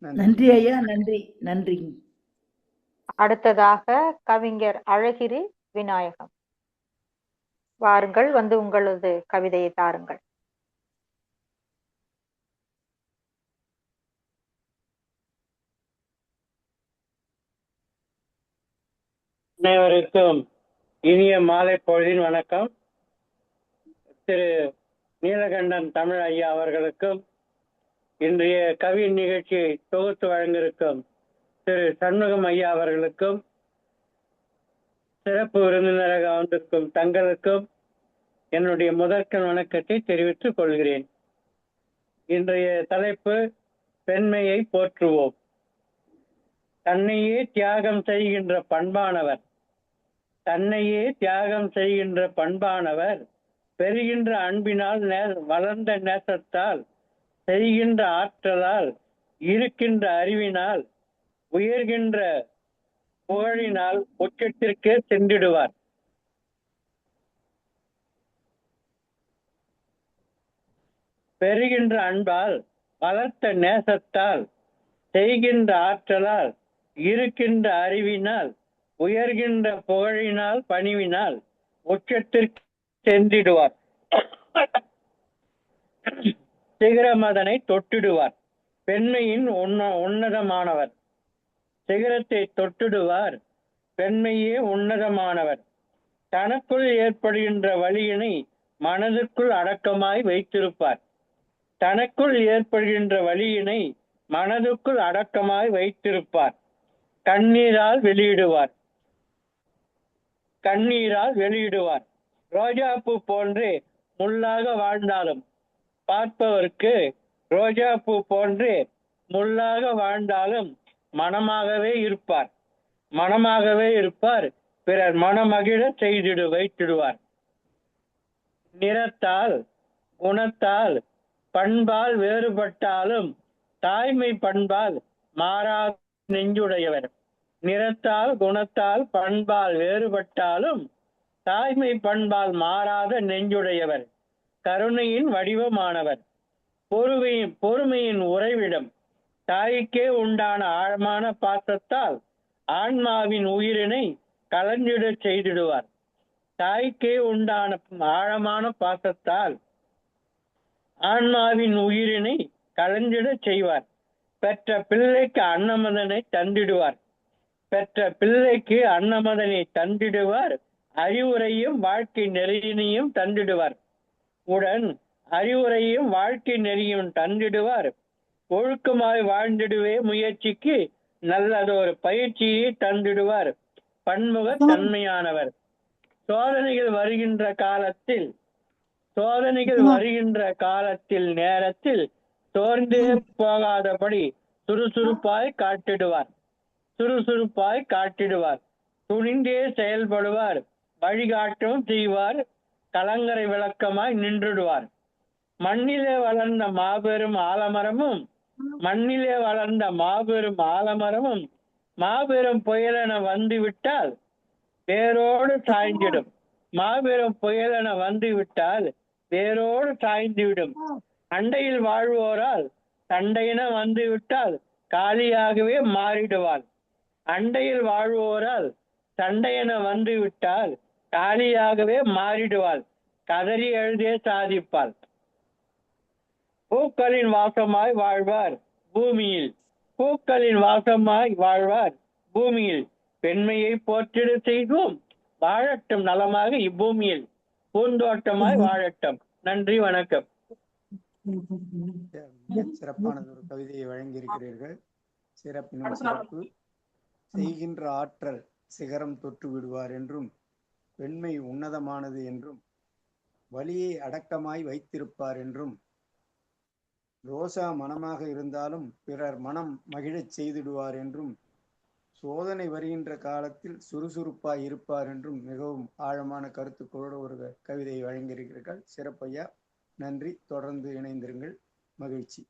நன்றி ஐயா. நன்றி நன்றி. அடுத்ததாக கவிஞர் அழகிரி விநாயகம், வாருங்கள், வந்து உங்களது கவிதையை தாருங்கள். அனைவருக்கும் இனிய மாலை பொழுதின் வணக்கம். திரு நீலகண்டன் தமிழ் ஐயா அவர்களுக்கும், இன்றைய கவி நிகழ்ச்சியை தொகுத்து வழங்கியிருக்கும் திரு சண்முகம் ஐயா அவர்களுக்கும், சிறப்பு விருந்தினராக வந்திருக்கும் தங்களுக்கும் என்னுடைய முதற்கண் வணக்கத்தை தெரிவித்துக் கொள்கிறேன். இன்றைய தலைப்பு பெண்மையை போற்றுவோம். தன்னையே தியாகம் செய்கின்ற பண்பானவர், தன்னையே தியாகம் செய்கின்ற பண்பானவர், பெறுகின்ற அன்பினால் வளர்ந்த நேசத்தால், செய்கின்ற ஆற்றலால், இருக்கின்ற அறிவினால், உயர்கின்ற புகழினால் உச்சத்திற்கே சென்றிடுவார். பெறுகின்ற அன்பால், வளர்த்த நேசத்தால், செய்கின்ற ஆற்றலால், இருக்கின்ற அறிவினால், உயர்கின்ற புகழினால், பணிவினால் உச்சத்திற்கு சென்றிடுவார். சிகரம் அதனை தொட்டிடுவார். பெண்மையின் உன்னதமானவர். சிகரத்தை தொட்டிடுவார். பெண்மையே உன்னதமானவர். தனக்குள் ஏற்படுகின்ற வலியினை மனதிற்குள் அடக்கமாய் வைத்திருப்பார். தனக்குள் ஏற்படுகின்ற வலியினை மனதுக்குள் அடக்கமாய் வைத்திருப்பார். கண்ணீரால் வெளியிடுவார். கண்ணீரால் வெளியிடுவார். ரோஜாப்பூ போன்றே முள்ளாக வாழ்ந்தாலும் பார்ப்பவருக்கு ரோஜாப்பூ போன்றே முள்ளாக வாழ்ந்தாலும் மனமாகவே இருப்பார். மனமாகவே இருப்பார். பிறர் மனமகிழ வைத்திடுவார். நிறத்தால், குணத்தால், பண்பால் வேறுபட்டாலும் தாய்மை பண்பால் மாறாத நெஞ்சுடையவர். நிறத்தால், குணத்தால், பண்பால் வேறுபட்டாலும் தாய்மை பண்பால் மாறாத நெஞ்சுடையவர். கருணையின் வடிவமானவர். பொறுமையின் உறைவிடம். தாய்க்கே உண்டான ஆழமான பாசத்தால் ஆன்மாவின் உயிரினை கலந்திட செய்திடுவார். தாய்க்கே உண்டான ஆழமான பாசத்தால் ஆன்மாவின் உயிரினை கலந்திட செய்வார். பெற்ற பிள்ளைக்கு அன்னமதனை தந்திடுவார். பெற்ற பிள்ளைக்கு அன்னமதனை தந்திடுவார். அறிவுரையும் வாழ்க்கை நெறியினையும் தந்திடுவார். உடன் அறிவுரையும் வாழ்க்கை நெறியும் தந்திடுவார். ஒழுக்கமாய் வாழ்ந்திடுவே முயற்சிக்கு நல்லதொரு பயிற்சியை தந்திடுவார். பன்முக தன்மையானவர். சோதனைகள் வருகின்ற காலத்தில் நேரத்தில் சோர்ந்தே போகாதபடி சுறுசுறுப்பாய் காட்டிடுவார். துணிந்தே செயல்படுவார். வழிகாட்டும் செய்வார். கலங்கரை விளக்கமாய் நின்றுடுவார். மண்ணிலே வளர்ந்த மாபெரும் ஆலமரமும் மாபெரும் புயலென வந்துவிட்டால் வேரோடு சாய்ந்திடும். மாபெரும் புயலென வந்துவிட்டால் வேரோடு சாய்ந்துவிடும். அண்டையில் வாழ்வோரால் சண்டையென வந்துவிட்டால் காலியாகவே மாறிடுவாள். அண்டையில் வாழ்வோரால் சண்டையென வந்துவிட்டால் காலியாகவே மாறிடுவாள். கதறி எழுதே சாதிப்பாள். பூக்களின் வாசமாய் வாழ்வார் பூமியில். பூக்களின் வாசமாய் வாழ்வார் பூமியில். பெண்மையை போற்றிட செய்வோம். வாழட்டும் நலமாக இப்பூமியில். பூந்தோட்டமாய் வாழட்டும். நன்றி, வணக்கம். சிறப்பானது ஒரு கவிதையை வழங்கியிருக்கிறீர்கள். சிறப்பினும் சிறப்பு. செய்கின்ற ஆற்றல் சிகரம் தொட்டு விடுவார் என்றும், பெண்மை உன்னதமானது என்றும், வலியை அடக்கமாய் வைத்திருப்பார் என்றும், ரோசா மனமாக இருந்தாலும் பிறர் மனம் மகிழச் செய்திடுவார் என்றும், சோதனை வருகின்ற காலத்தில் சுறுசுறுப்பாய் இருப்பார் என்றும் மிகவும் ஆழமான கருத்துக்களோடு ஒரு கவிதையை வழங்கியிருக்கிறீர்கள். சிறப்பையா, நன்றி. தொடர்ந்து இணைந்திருங்கள். மகிழ்ச்சி.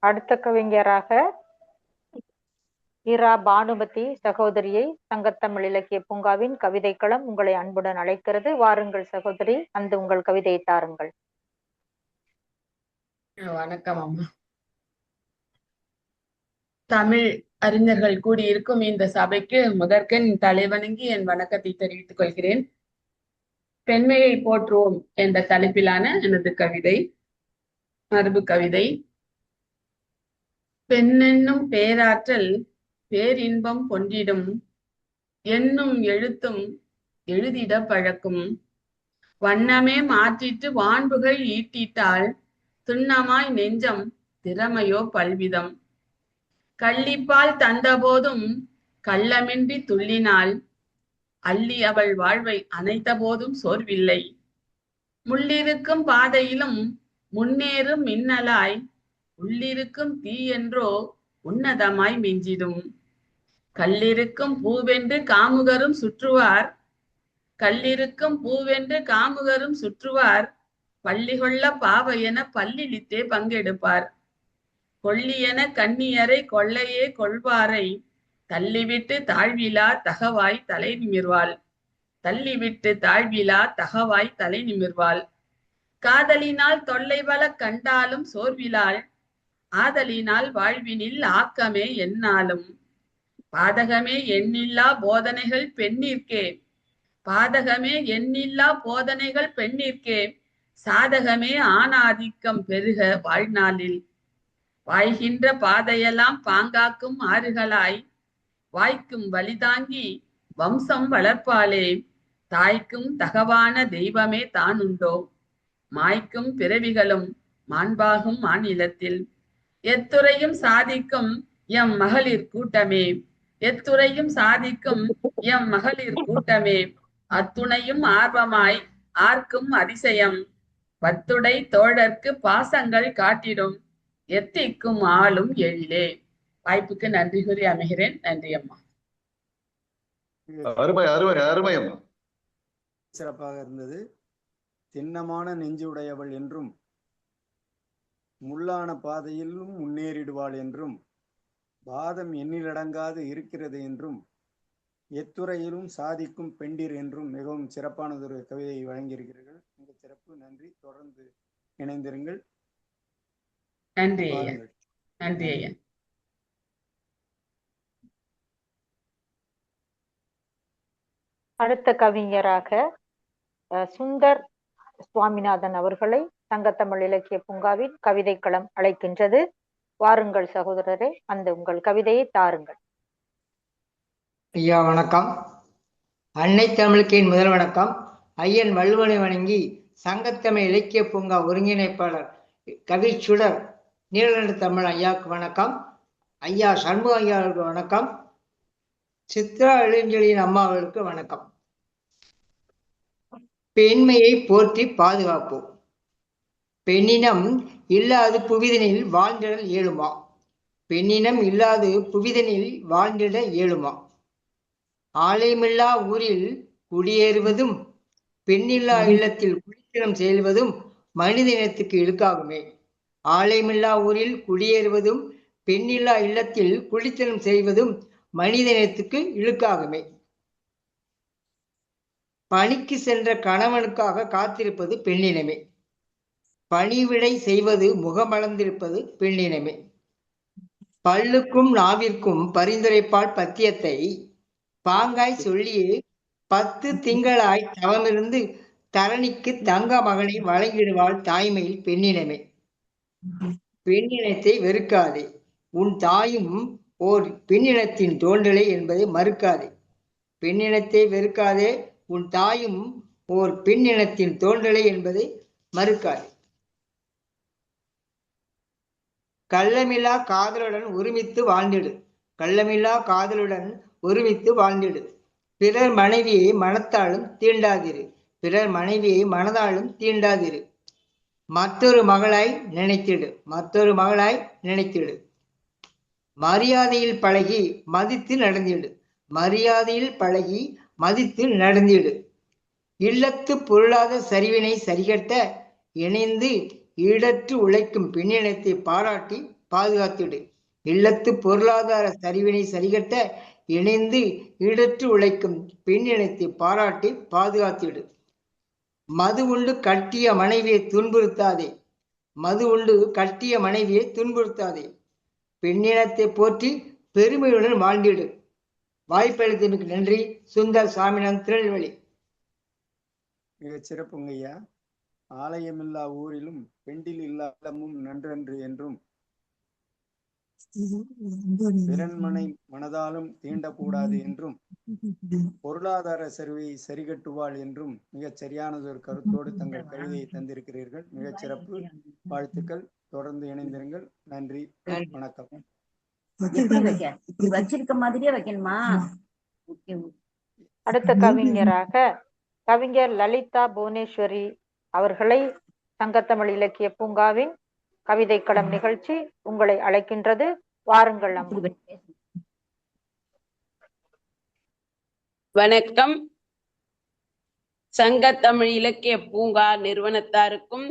அடுத்த கவிஞராக இரா பானுமதி சகோதரியை சங்கத்தமிழ் இலக்கிய பூங்காவின் கவிதைக்களம் உங்களை அன்புடன் அழைக்கிறது. வாருங்கள் சகோதரி, அந்த உங்கள் கவிதையை தாருங்கள். வணக்கம் அம்மா. தமிழ் அறிஞர்கள் கூடியிருக்கும் இந்த சபைக்கு முதற்கண் தலைவணங்கி என் வணக்கத்தை தெரிவித்துக் கொள்கிறேன். பெண்மையை போற்றுவோம் என்ற தலைப்பிலான எனது கவிதை, மரபு கவிதை. பெண்ணென்னும் பேராற்றல் பேரின்பம் பொன்றிடும், எண்ணும் எழுத்தும் எழுதிட பழக்கும், வண்ணமே மாற்றிட்டு வான்புகள் ஈட்டிட்டால் துண்ணமாய் நெஞ்சம் திறமையோ பல்விதம். கள்ளிப்பால் தந்தபோதும் கள்ளமின்றி துள்ளினாள், அள்ளி அவள் வாழ்வை அணைத்த போதும் சோர்வில்லை. முள்ளிருக்கும் பாதையிலும் முன்னேறும் மின்னலாய் உள்ளிருக்கும் தீ என்றோ உன்னதமாய் மிஞ்சிடும். கல்லிருக்கும் பூவென்று காமுகரும் சுற்றுவார், கல்லிருக்கும் பூவென்று காமுகரும் சுற்றுவார், பள்ளி கொள்ள பாவை என பல்லிழித்தே பங்கெடுப்பார். கொள்ளியென கண்ணியரை கொள்ளையே கொள்வாரை தள்ளிவிட்டு தாழ்விலா தகவாய் தலை நிமிர்வாள், தள்ளிவிட்டு தாழ்விலா தகவாய் தலை நிமிர்வாள். காதலினால் தொல்லை பல கண்டாலும் சோர்விலாள், ஆதலினால் வாழ்வினில் ஆக்கமே எந்நாளும். பாதகமே எண்ணில்லா போதனைகள் பெண்ணிற்கே, பாதகமே எண்ணில்லா போதனைகள் பெண்ணிற்கே, சாதகமே ஆணாதிக்கம் பெருக வாழ்நாளில். வாய்கின்ற பாதையெல்லாம் பாங்காக்கும் ஆறுகளாய் வாய்க்கும் வழிதாங்கி வம்சம் வளர்ப்பாளே, தாய்க்கும் தகவான தெய்வமே தானுண்டோ, மாய்க்கும் பிறவிகளும் மாண்பாகும் மாநிலத்தில். எத்துறையும் சாதிக்கும் எம் மகளிர் கூட்டமே, எத்துறையும் சாதிக்கும் எம் மகளிர் கூட்டமே, அத்துணையும் ஆர்வமாய் ஆர்க்கும் அதிசயம். பத்துடை தோழர்க்கு பாசங்கள் காட்டிடும் எத்திக்கும் ஆளும் எழிலே. வாய்ப்புக்கு நன்றி கூறி அமைகிறேன். நன்றி அம்மா. அருமை அருமை அருமை அம்மா. சிறப்பாக இருந்தது. திண்ணமான நெஞ்சுடையவள் என்றும் முள்ளான பாதையிலும் முன்னேறிடுவாள் என்றும் வாதம் எண்ணிலடங்காது இருக்கிறது என்றும் எத்துறையிலும் சாதிக்கும் பெண்டிர் என்றும் மிகவும் சிறப்பானதொரு கவிதையை வழங்கியிருக்கிறீர்கள். மிக சிறப்பு. நன்றி. தொடர்ந்து இணைந்திருங்கள். நன்றி ஐயா. நன்றி ஐயா. அடுத்த கவிஞராக சுந்தர் சுவாமிநாதன் அவர்களை சங்கத்தமிழ் இலக்கிய பூங்காவின் கவிதைக்களம் அழைக்கின்றது. வாருங்கள் சகோதரரே, அந்த உங்கள் கவிதையை தாருங்கள். ஐயா வணக்கம். அன்னை தமிழுக்கு என் முதல் வணக்கம். ஐயன் வள்ளுவனை வணங்கி சங்கத்தமிழ் இலக்கிய பூங்கா ஒருங்கிணைப்பாளர் கவிச்சுடர் நீலகண்ட தமிழ் ஐயாவுக்கு வணக்கம். ஐயா சண்முக ஐயாவுக்கு வணக்கம். சித்ரா இளஞ்செழியின் அம்மா அவர்களுக்கு வணக்கம். பெண்மையை போற்றி பாதுகாப்போம். பெண்ணினம் இல்லாது புவிதனில் வாழ்ந்திடல் இயலுமா? பெண்ணினம் இல்லாது புவிதனில் வாழ்ந்திட இயலுமா? ஆலயமில்லா ஊரில் குடியேறுவதும் பெண்ணில்லா இல்லத்தில் குடித்தனம் செல்வதும் மனித இனத்துக்கு இழுக்காகுமே. ஆலயமில்லா ஊரில் குடியேறுவதும் பெண்ணில்லா இல்லத்தில் குடித்தனம் செய்வதும் மனித இனத்துக்கு இழுக்காகுமே. பணிக்கு சென்ற கணவனுக்காக காத்திருப்பது பெண்ணினமே. பணிவிடை செய்வது முகமலர்ந்திருப்பது பெண்ணினமே. பல்லுக்கும் நாவிற்கும் பரிந்துரைப்பால் பத்தியத்தை பாங்காய் சொல்லியே 10 திங்களாய் தவமிருந்து தரணிக்கு தங்க மகனை வழங்கிடுவாள் தாய்மையில் பெண்ணினமே. பெண்ணினத்தை வெறுக்காதே, உன் தாயும் ஓர் பெண்ணினத்தின் தோன்றலை என்பதை மறுக்காதே. பெண்ணினத்தை வெறுக்காதே, உன் தாயும் ஓர் பெண்ணினத்தின் தோன்றலை என்பதை மறுக்காதே. கள்ளமில்லா காதலுடன் ஒருமித்து வாழ்ந்திடு, கள்ளமில்லா காதலுடன் ஒருமித்து வாழ்ந்திடு. பிறர் மனைவியை மனத்தாலும் தீண்டாதிரு, பிறர் மனைவியை மனதாலும் தீண்டாதிரு. மற்றொரு மகளாய் நினைத்திடு, மற்றொரு மகளாய் நினைத்திடு. மரியாதையில் பழகி மதித்து நடந்திடு, மரியாதையில் பழகி மதித்து நடந்திடு. இல்லத்து பொருளாத சரிவினை சரிகட்ட இணைந்து ஈடற்று உழைக்கும் பெண்ணினத்தை பாராட்டி பாதுகாத்திடு. இல்லத்து பொருளாதார சரிவினை சரிகட்ட இணைந்து ஈடற்று உழைக்கும் பெண்ணினத்தை பாராட்டி பாதுகாத்திடு. மது உண்டு கட்டிய மனைவியை துன்புறுத்தாதே, மது உண்டு கட்டிய மனைவியை துன்புறுத்தாதே. பெண்ணினத்தை போற்றி பெருமையுடன் வாழ்ந்திடு. வாய்ப்பளித்தமைக்கு நன்றி. சுந்தர் சாமிநாதன், திருநெல்வேலி. மிகச் சிறப்புங்க ஐயா. ஆலயமில்லா ஊரிலும் பெண்டில் இல்லா இல்லமும் நன்றன்று என்றும் பிறன்மனை மனதாலும் தீண்டக்கூடாது என்றும் பொருளாதார சரிவை சரிகட்டுவாள் என்றும் மிகச் சரியானதொரு கருத்தோடு தங்கள் கவிதையை தந்திருக்கிறீர்கள். மிகச் சிறப்பு. வாழ்த்துக்கள். தொடர்ந்து இணைந்திருங்கள். நன்றி, வணக்கம். வச்சிருக்க மாதிரியே வைக்கணுமா? அடுத்த கவிஞராக கவிஞர் லலிதா புவனேஸ்வரி அவர்களை சங்கத்தமிழ் இலக்கிய பூங்காவின் கவிதை களம் நிகழ்ச்சி உங்களை அழைக்கின்றது. வாருங்கள் அம்மா. வணக்கம். சங்கத்தமிழ் இலக்கிய பூங்கா நிறுவனத்தாருக்கும்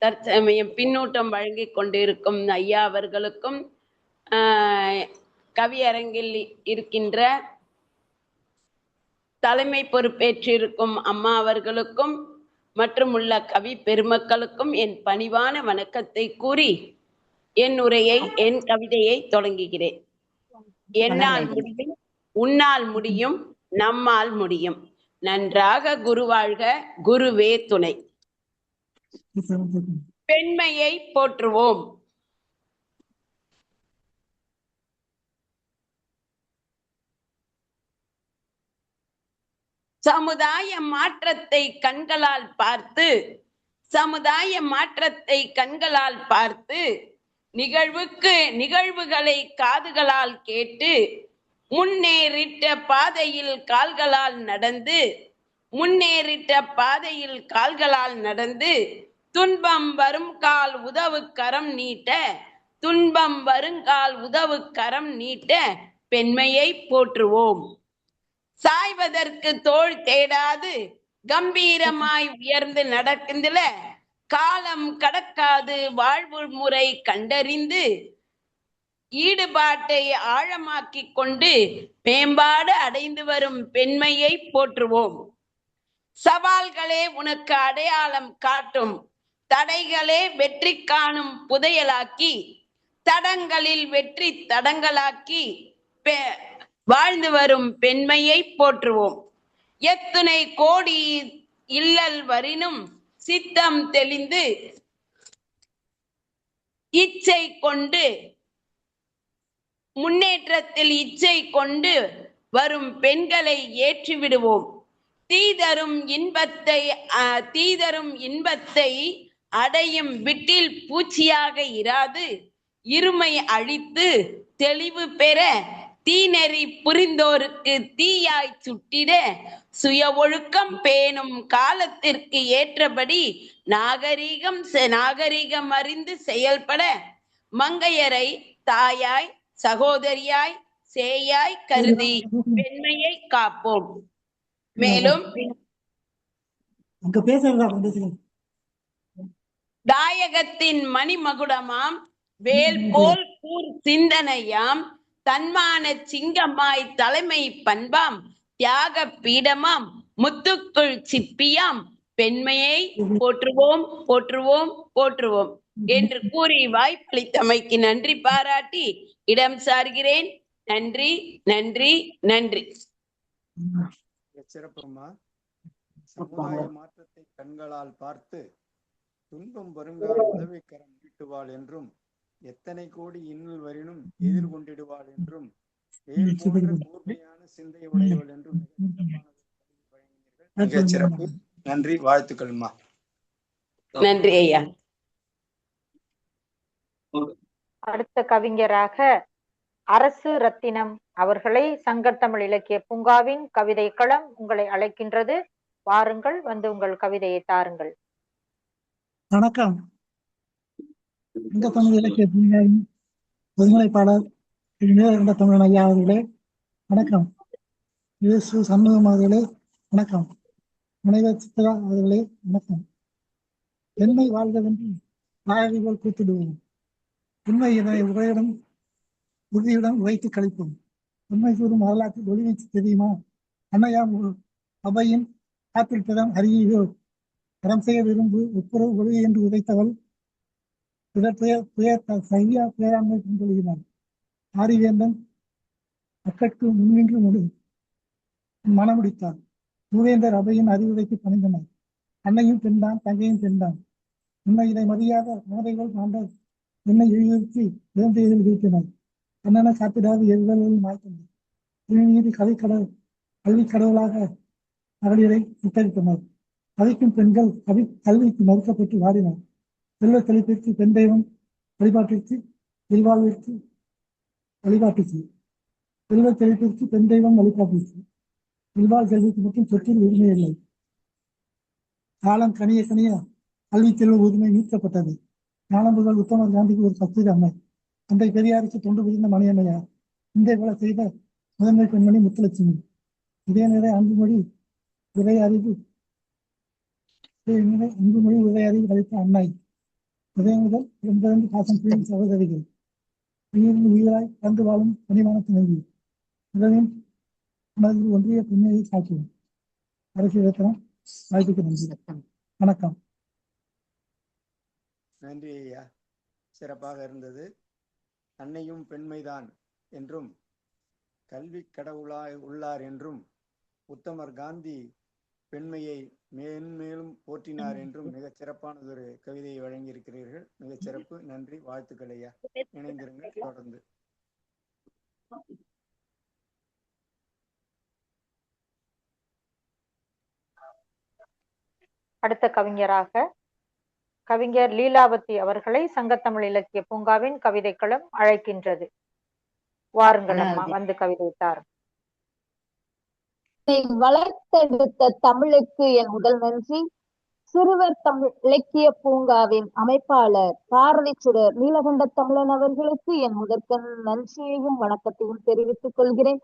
தற்சமயம் பின்னூட்டம் வழங்கிக் கொண்டிருக்கும் ஐயா அவர்களுக்கும் கவியரங்கில் இருக்கின்ற தலைமை பொறுப்பேற்றிருக்கும் அம்மா அவர்களுக்கும் மற்றும் உள்ள கவி பெருமக்களுக்கும் என் பணிவான வணக்கத்தை கூறி என் உரையை, என் கவிதையை தொடங்குகிறேன். என்னால் முடியும், உன்னால் முடியும், நம்மால் முடியும். நன்றாக குருவாழ்க, குருவே துணை. பெண்மையை போற்றுவோம். சமுதாய மாற்றத்தை கண்களால் பார்த்து, சமுதாய மாற்றத்தை கண்களால் பார்த்து, நிகழ்வுகளை காதுகளால் கேட்டு, முன்னேறிட்ட பாதையில் கால்களால் நடந்து, முன்னேறிட்ட பாதையில் கால்களால் நடந்து, துன்பம் வரும் கால் உதவு கரம் நீட்ட, துன்பம் வருங்கால் உதவு கரம் நீட்ட பெண்மையை போற்றுவோம். சாய்வதற்கு தோள் தேடாது கம்பீரமாய் உயர்ந்து நடக்கின்றன காலம் கடக்காது வாழ்வு முறை கண்டறிந்து ஈடுபாட்டை ஆழமாக்கிக் கொண்டு மேம்பாடு அடைந்து வரும் பெண்மையை போற்றுவோம். சவால்களே உனக்கு அடையாளம் காட்டும், தடைகளே வெற்றி காணும் புதையலாக்கி, தடங்களில் வெற்றி தடங்களாக்கி வாழ்ந்து வரும் பெண்மையை போற்றுவோம். எத்துணை கோடி இல்லல் வரினும் சித்தம் தெளிந்து இச்சை கொண்டு முன்னேற்றத்தில் இச்சை கொண்டு வரும் பெண்களை ஏற்றிவிடுவோம். தீதரும் இன்பத்தை அடையும் விட்டில் பூச்சியாக இராது இருமை அழித்து தெளிவு பெற தீநெறி புரிந்தோருக்கு தீயாய் சுட்டிட சுய ஒழுக்கம் பேணும் காலத்திற்கு ஏற்றபடி நாகரிகம் அறிந்து செயல்பட மங்கையரை தாயாய் சகோதரியாய் சேயாய் கருதி பெண்மையை காப்போம். மேலும் தாயகத்தின் மணிமகுடமாம் வேல் போல் கூர் சிந்தனையாம் தன்மான சிங்கமாய் தலைமை பண்பாம் தியாக பீடமாம் முத்துக்குள் சிப்பியாம் பெண்மையை போற்றுவோம் போற்றுவோம் போற்றுவோம் என்று கூறி வாய்ப்பளித்தமைக்கு நன்றி பாராட்டி இடம் சார்கிறேன். நன்றி நன்றி நன்றி. சிறப்புமா. சமுதாய மாற்றத்தை கண்களால் பார்த்து துன்பம் வருங்கால் உதவிக்கரம் நீட்டுவாள் என்றும் எத்தனை கோடி இன்னல் வரினும் எதிர்கொண்டிடுவாள் என்றும் வேல் போன்ற கூர்மையான சிந்தை உடையவள் என்றும் மிகச் சிறப்பு. நன்றி, வாழ்த்துக்கள்மா. நன்றி ஐயா. அடுத்த கவிஞராக அரசு ரத்தினம் அவர்களை சங்கத்தமிழ் இலக்கிய பூங்காவின் கவிதை களம் உங்களை அழைக்கின்றது. வாருங்கள், வந்து உங்கள் கவிதையை தாருங்கள். வணக்கம். சங்கத்தமிழ் இலக்கிய பூங்காவின் ஒருங்கிணைப்பாளர் தமிழன் ஐயா அவர்களே வணக்கம். இயேசு சண்முகம் அவர்களே வணக்கம். முனைவர் சித்ரா அவர்களே வணக்கம். பெண்மை வாழ்வதென்று நாயகிகள் கூத்திடுவோம். உண்மை இதனை உறுதியுடன் உழைத்து கழிப்போம். உண்மை கூறும் வரலாற்றில் ஒளி வைத்து தெரியுமா? அன்னையாம் அவையின் காப்பில் பிறம் அறியோ தரம் செய்ய விரும்பு ஒப்புரவு ஒளி என்று உதைத்தவள் சரியா பேராண்மை கொண்டுள்ளார். ஆரிவேந்தன் மக்களுக்கு முன்னின்று மனமுடித்தார். மூவேந்தர் அவையின் அறிவுரைக்கு பணிந்தனர். அன்னையும் பெண்தான், தங்கையும் பெண்தான். உண்மை இதை மதியாத மோதைகள் ஆண்ட என்னை எழுதி குழந்தைகள் வீழ்த்தினர். கண்ணன காப்பிடாது எதிர்களில் மாய்த்தனர். மீது கல்வி கடவுளாக மகளிரை சித்தரித்தனர். கதைக்கும் பெண்கள் கல்விக்கு மறுக்கப்பட்டு வாடினர். செல்வ செழிப்பிற்கு பெண் தெய்வம் வழிபாட்டிற்கு இல்வாழ்விற்கு வழிபாட்டுச்சு. செல்வ செழிப்பிற்கு பெண் தெய்வம் வழிபாட்டுச்சு. இல்வாழ் கல்விக்கு மட்டும் சொத்தில் உரிமை இல்லை. காலம் கனிய கனிய கல்வி செல்வ உரிமை நீக்கப்பட்டது. ஞானம்புகள் உத்தமர் காந்திக்கு ஒரு சத்திர அம்மை. தந்தை பெரியாருக்கு தொண்டு புரிந்த மணியம்மையார். இந்திய போல செய்த முதன்மை பெண்மணி முத்துலட்சுமி. இதே நிலை அன்புமொழி உரை அறிவு அன்புமொழி உரை அறிவு அளித்த அன்னை. உதய முதல் என்பதற்கு பாசம் புரியும் சகோதரிகள். உயிரின் உயிராய் கலந்து வாழும் பணிவான துணைவி. உறவின் மனதில் ஒன்றிய பெண்மையை காட்டுவோம். அரசியல் வாய்ப்புக்கு நன்றி. வணக்கம். நன்றி ஐயா, சிறப்பாக இருந்தது. அன்னையும் பெண்மைதான் என்றும் கல்வி கடவுளாய் உள்ளார் என்றும் உத்தமர் காந்தி பெண்மையை மேன்மேலும் போற்றினார் என்றும் மிகச் சிறப்பானதொரு கவிதையை வழங்கியிருக்கிறீர்கள். மிகச் சிறப்பு. நன்றி, வாழ்த்துக்கள் ஐயா. இணைந்திருங்கள் தொடர்ந்து. அடுத்த கவிஞராக கவிஞர் லீலாவதி அவர்களை சங்கத்தமிழ் இலக்கிய பூங்காவின் கவிதைக்களம் அழைக்கின்றது. வாருங்கள் அம்மா, வந்து கவிதை தார். வளர்த்தெடுத்த தமிழுக்கு என் முதல் நன்றி. சிறுவர் தமிழ் இலக்கிய பூங்காவின் அமைப்பாளர் பாரதி சுடர் நீலகண்ட தமிழன் அவர்களுக்கு என் முதற்கண் நன்றியையும் வணக்கத்தையும் தெரிவித்துக் கொள்கிறேன்.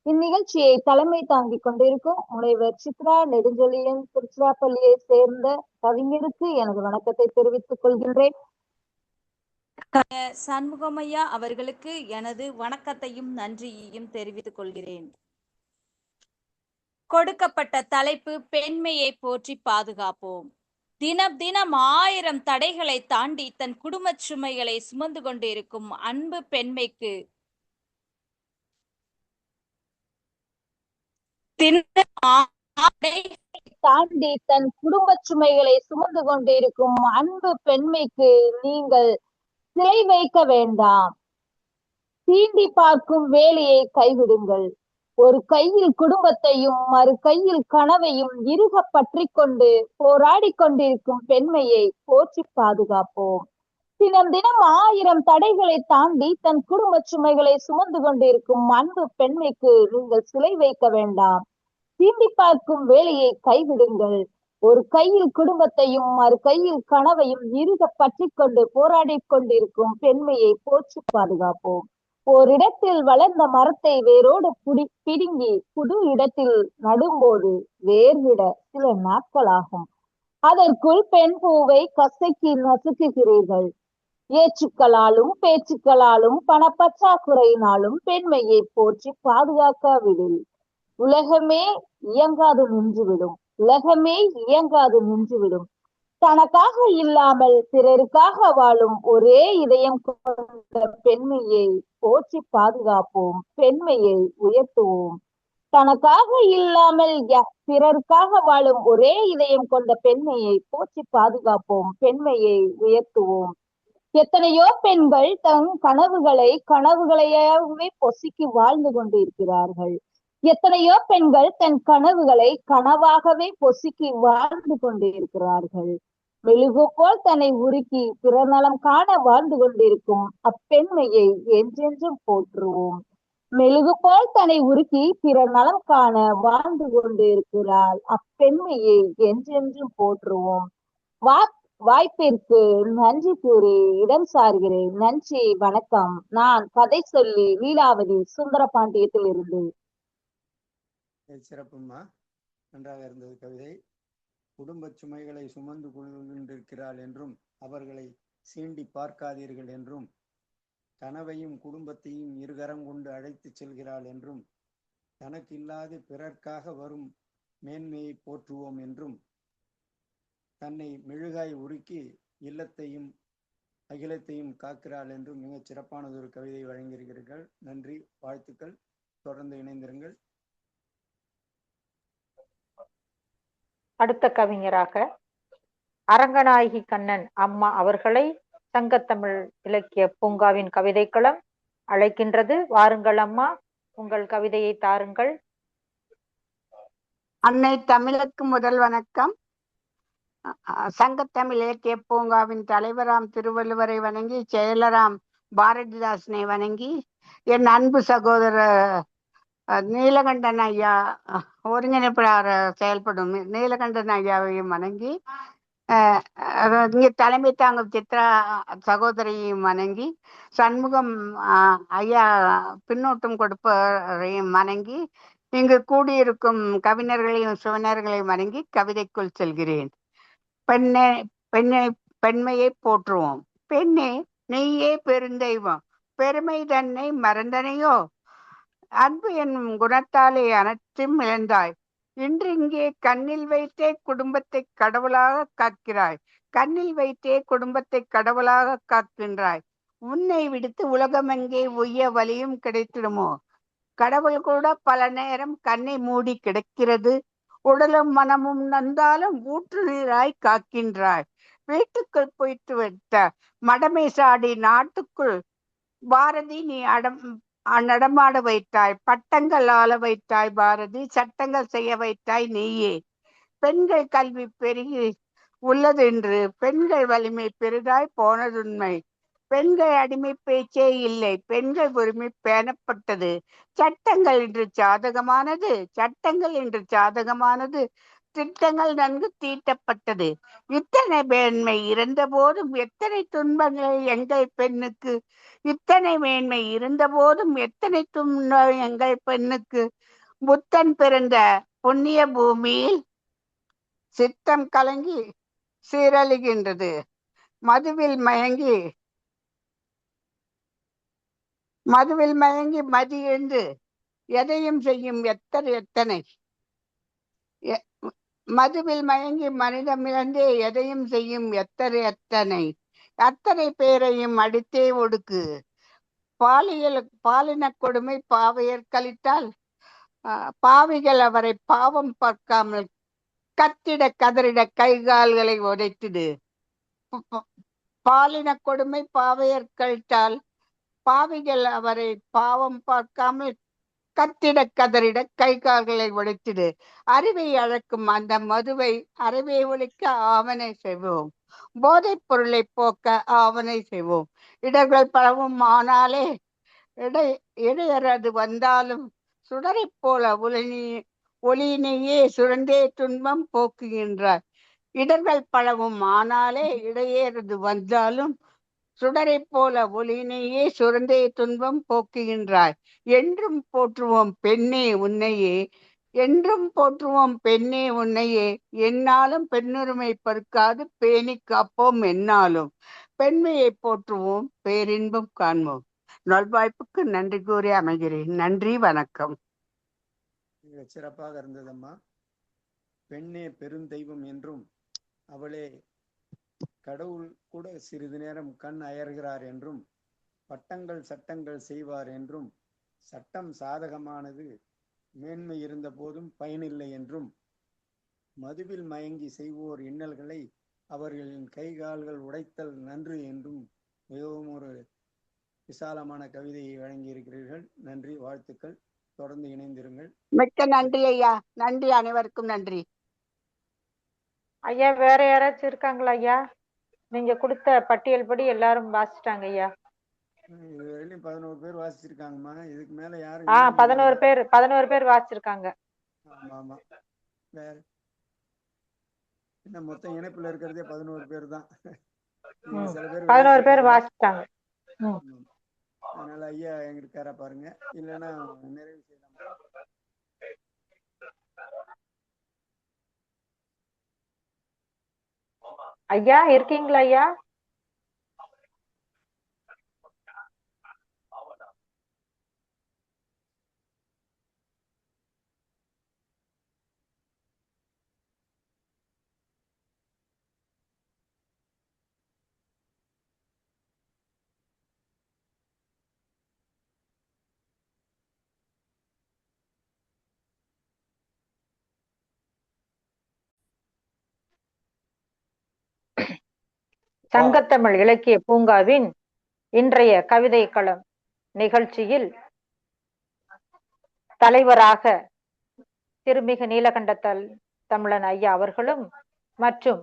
இந்நிகழ்ச்சியை தலைமை தாங்கிக் கொண்டிருக்கும் முனைவர் சித்ரா நெடுஞ்செழியன் திருச்சிராப்பள்ளியை சேர்ந்த கவிஞருக்கு எனது வணக்கத்தை தெரிவித்துக் கொள்கின்றேன். சண்முகமையா அவர்களுக்கு எனது வணக்கத்தையும் நன்றியையும் தெரிவித்துக் கொள்கிறேன். கொடுக்கப்பட்ட தலைப்பு பெண்மையை போற்றி பாதுகாப்போம். தினம் தினம் 1000 தடைகளை தாண்டி தன் குடும்ப சுமைகளை சுமந்து கொண்டிருக்கும் அன்பு பெண்மைக்கு தாண்டி தன் குடும்ப சுமைகளை சுமந்து கொண்டிருக்கும் அன்பு பெண்மைக்கு நீங்கள் சிலை வைக்க வேண்டாம். தீண்டி பார்க்கும் வேலையை கைவிடுங்கள். ஒரு கையில் குடும்பத்தையும் மறு கையில் கனவையும் இறுக பற்றி கொண்டு போராடி கொண்டிருக்கும் பெண்மையை போற்றி பாதுகாப்போம். தினம் தினம் 1000 தடைகளை தாண்டி தன் குடும்ப சுமைகளை சுமந்து கொண்டிருக்கும் அன்பு பெண்மைக்கு நீங்கள் சிலை வைக்க வேண்டாம். தீண்டி பார்க்கும் வேலையை கைவிடுங்கள். ஒரு கையில் குடும்பத்தையும் மறு கையில் கனவையும் இறுக பற்றி கொண்டு போராடி கொண்டிருக்கும் பெண்மையை போற்றி பாதுகாப்போம். ஓரிடத்தில் வளர்ந்த மரத்தை வேரோடு பிடுங்கி புது இடத்தில் நடும்போது வேர்விட சில நாட்களாகும். அதற்குள் பெண் பூவை கசக்கி நசுக்குகிறீர்கள். ஏச்சுக்களாலும் பேச்சுக்களாலும் பணப்பற்றாக்குறையினாலும் பெண்மையை போற்றி பாதுகாக்காவிடில் உலகமே இயங்காது நின்றுவிடும். உலகமே இயங்காது நின்றுவிடும். தனக்காக இல்லாமல் பிறருக்காக வாழும் ஒரே இதயம் கொண்ட பெண்மையை போற்றி பாதுகாப்போம். பெண்மையை உயர்த்துவோம். தனக்காக இல்லாமல் பிறருக்காக வாழும் ஒரே இதயம் கொண்ட பெண்மையை போற்றி பாதுகாப்போம். பெண்மையை உயர்த்துவோம். எத்தனையோ பெண்கள் தன் கனவுகளையாகவே பொசுக்கி வாழ்ந்து கொண்டு இருக்கிறார்கள். எத்தனையோ பெண்கள் தன் கனவுகளை கனவாகவே பொசுக்கி வாழ்ந்து கொண்டிருக்கிறார்கள். மெழுகு போல் தன்னை உருக்கி பிறர் நலம் காண வாழ்ந்து கொண்டிருக்கும் அப்பெண்மையை என்றென்றும் போற்றுவோம். மெழுகு போல் தன்னை உருக்கி பிறர் நலம் காண வாழ்ந்து கொண்டிருக்கிறாள் அப்பெண்மையை என்றென்றும் போற்றுவோம். வாய்ப்பிற்கு நன்றி கூறி இடம் சார்கிறேன். நன்றி, வணக்கம். நான் கதை சொல்லி லீலாவதி சுந்தரபாண்டியத்தில் இருந்து. சிறப்புமா, நன்றாக இருந்தது கவிதை. குடும்ப சுமைகளை சுமந்து கொண்டிருக்கிறாள் என்றும் அவர்களை சீண்டி பார்க்காதீர்கள் என்றும் கனவையும் குடும்பத்தையும் இருகரம் கொண்டு அழைத்து செல்கிறாள் என்றும் தனக்கு இல்லாது பிறர்க்காக வரும் மேன்மையை போற்றுவோம் என்றும் தன்னை மெழுகாய் உருக்கி இல்லத்தையும் அகிலத்தையும் காக்கிறாள் என்றும் மிகச் சிறப்பானதொரு கவிதை வழங்கியிருக்கிறீர்கள். நன்றி, வாழ்த்துக்கள். தொடர்ந்து இணைந்திருங்கள். அடுத்த கவிஞராக அரங்கநாயகி கண்ணன் அம்மா அவர்களை சங்கத்தமிழ் இலக்கிய பூங்காவின் கவிதைக்களம் அழைக்கின்றது. வாருங்கள் அம்மா, உங்கள் கவிதையை தாருங்கள். அன்னை தமிழுக்கு முதல் வணக்கம். சங்கத்தமிழ் இலக்கிய பூங்காவின் தலைவராம் திருவள்ளுவரை வணங்கி, செயலராம் பாரதிதாசனை வணங்கி, என் அன்பு சகோதரர் நீலகண்டன் ஐயா ஒருங்கிணைப்பாளர் செயல்படும் நீலகண்டன் ஐயாவையும் வணங்கி இங்க தலைமை தாங்கும் சித்ரா சகோதரியையும் வணங்கி சண்முகம் ஐயா பின்னூட்டம் கொடுப்பவரையும் வணங்கி இங்கு கூடியிருக்கும் கவிஞர்களையும் சுவனர்களையும் வணங்கி கவிதைக்குள் செல்கிறேன். பெண்மையை போற்றுவோம். பெண்ணே, நீயே பெருந்தெய்வம், பெருமை தன்னை மறந்தனையோ? அன்பு என்னும் குணத்தாலே அனைத்தும் இழந்தாய். இன்று இங்கே கண்ணில் வைத்தே குடும்பத்தை கடவுளாக காக்கிறாய். கண்ணில் வைத்தே குடும்பத்தை கடவுளாக காக்கின்றாய். உன்னை விடுத்து உலகமெங்கே உய்ய வழியும் கிடைத்திடுமோ? கடவுள் கூட பல நேரம் கண்ணை மூடி கிடக்கிறது. உடலும் மனமும் நந்தாலும் ஊற்று நீராய் காக்கின்றாய். வீட்டுக்குள் போய்த்து விட்ட மடமை சாடி நாட்டுக்குள் பாரதி நீ நடமாட வைத்தாய். பட்டங்கள் ஆள வைத்தாய் பாரதி, சட்டங்கள் செய்ய வைத்தாய் நீயே. பெண்கள் கல்வி பெருகி உள்ளது என்று பெண்கள் வலிமை பெரிதாய் போனதுண்மை. பெண்கள் அடிமை பேச்சே இல்லை, பெண்கள் உரிமை பேணப்பட்டது. சட்டங்கள் இன்று சாதகமானது, சட்டங்கள் இன்று சாதகமானது. திட்டங்கள் நன்கு தீட்டப்பட்டது. இத்தனை மேன்மை இருந்த போதும் எத்தனை துன்பங்கள் எங்கள் பெண்ணுக்கு. இத்தனை மேன்மை இருந்த போதும் எத்தனை துன்பங்கள் எங்கள் பெண்ணுக்கு. புத்தன் பிறந்த புண்ணிய பூமியில் சித்தம் கலங்கி சீரழிகின்றது. மதுவில் மயங்கி மதி எழுந்து எதையும் செய்யும் மதுவில் மயங்கி மனிதமிழந்தே எதையும் செய்யும் எத்தனை அத்தனை பேரையும் அடித்தே ஒடுக்கு. பாலின கொடுமை பாவையர் கழித்தால் பாவிகள் அவரை பாவம் பார்க்காமல் கத்திட கதறிட கைகால்களை உடைத்திடு. பாலின கொடுமை பாவையர் கழித்தால் பாவிகள் அவரை பாவம் பார்க்காமல் கத்திட கதறிட கை கால்களை உடைத்திடு. அறிவை அழைக்கும் அந்த மதுவை அறவே ஒழிக்க ஆவணை செய்வோம். போதைப் பொருளை போக்க ஆவணை செய்வோம். இடர்கள் பலவும் ஆனாலே இடையறது வந்தாலும் சுடரை போல ஒளியினையே சுரண்டே துன்பம் போக்குகின்றார். இடர்கள் பலவும் ஆனாலே இடையேறது வந்தாலும் சுடரை போல ஒளியினையே சுரண்டே துன்பம் போக்குகின்றாய். என்றும் போற்றுவோம் பெண்ணே உன்னையே, என்றும் போற்றுவோம் பெண்ணே உன்னையே. என்னாலும் பெண்ணுரிமை பருக்காது பேணி காப்போம் என்னாலும். பெண்மையை போற்றுவோம், பேரின்பம் காண்போம். நல்வாய்ப்புக்கு நன்றி கூறி அமைகிறேன். நன்றி, வணக்கம். சிறப்பாக இருந்ததம்மா. பெண்ணே பெருந்தெய்வம் என்றும் அவளே கடவுள் கூட சிறிது நேரம் கண் அயர்கிறார் என்றும், பட்டங்கள் சட்டங்கள் செய்வார் என்றும், சட்டம் சாதகமானது மேன்மை இருந்த போதும் பயனில்லை என்றும், மதுவில் மயங்கி செய்வோர் இன்னல்களை அவர்களின் கைகால்கள் உடைத்தல் நன்று என்றும் மிகவும் ஒரு விசாலமான கவிதையை வழங்கியிருக்கிறீர்கள். நன்றி, வாழ்த்துக்கள். தொடர்ந்து இணைந்திருங்கள். மிக்க நன்றி ஐயா. நன்றி, அனைவருக்கும் நன்றி. ஐயா, வேற யாராச்சும் இருக்காங்களா ஐயா? நீங்க கொடுத்த பட்டியல் படி எல்லாரும் வாசிட்டாங்க ஐயா. இதுவரையிலும் 11 பேர் வாசிச்சிருக்காங்கம்மா. இதுக்கு மேல யாரும் 11 பேர் வாசிச்சிருக்காங்க. ஆமா ஆமா. வேற என்ன, மொத்தம் இணைப்புல இருக்கிறதே 11 பேர் தான். சில பேர் 11 பேர் வாசிட்டாங்க. அதனால ஐயா எங்க இருக்காரா பாருங்க, இல்லைன்னா நிறைவு செய்யலாம். ஐயா இருக்கீங்களா ஐயா? சங்கத்தமிழ் இலக்கிய பூங்காவின் இன்றைய கவிதை களம் நிகழ்ச்சியில் தலைவராக திருமிகு நீலகண்ட தமிழன் ஐயா அவர்களும் மற்றும்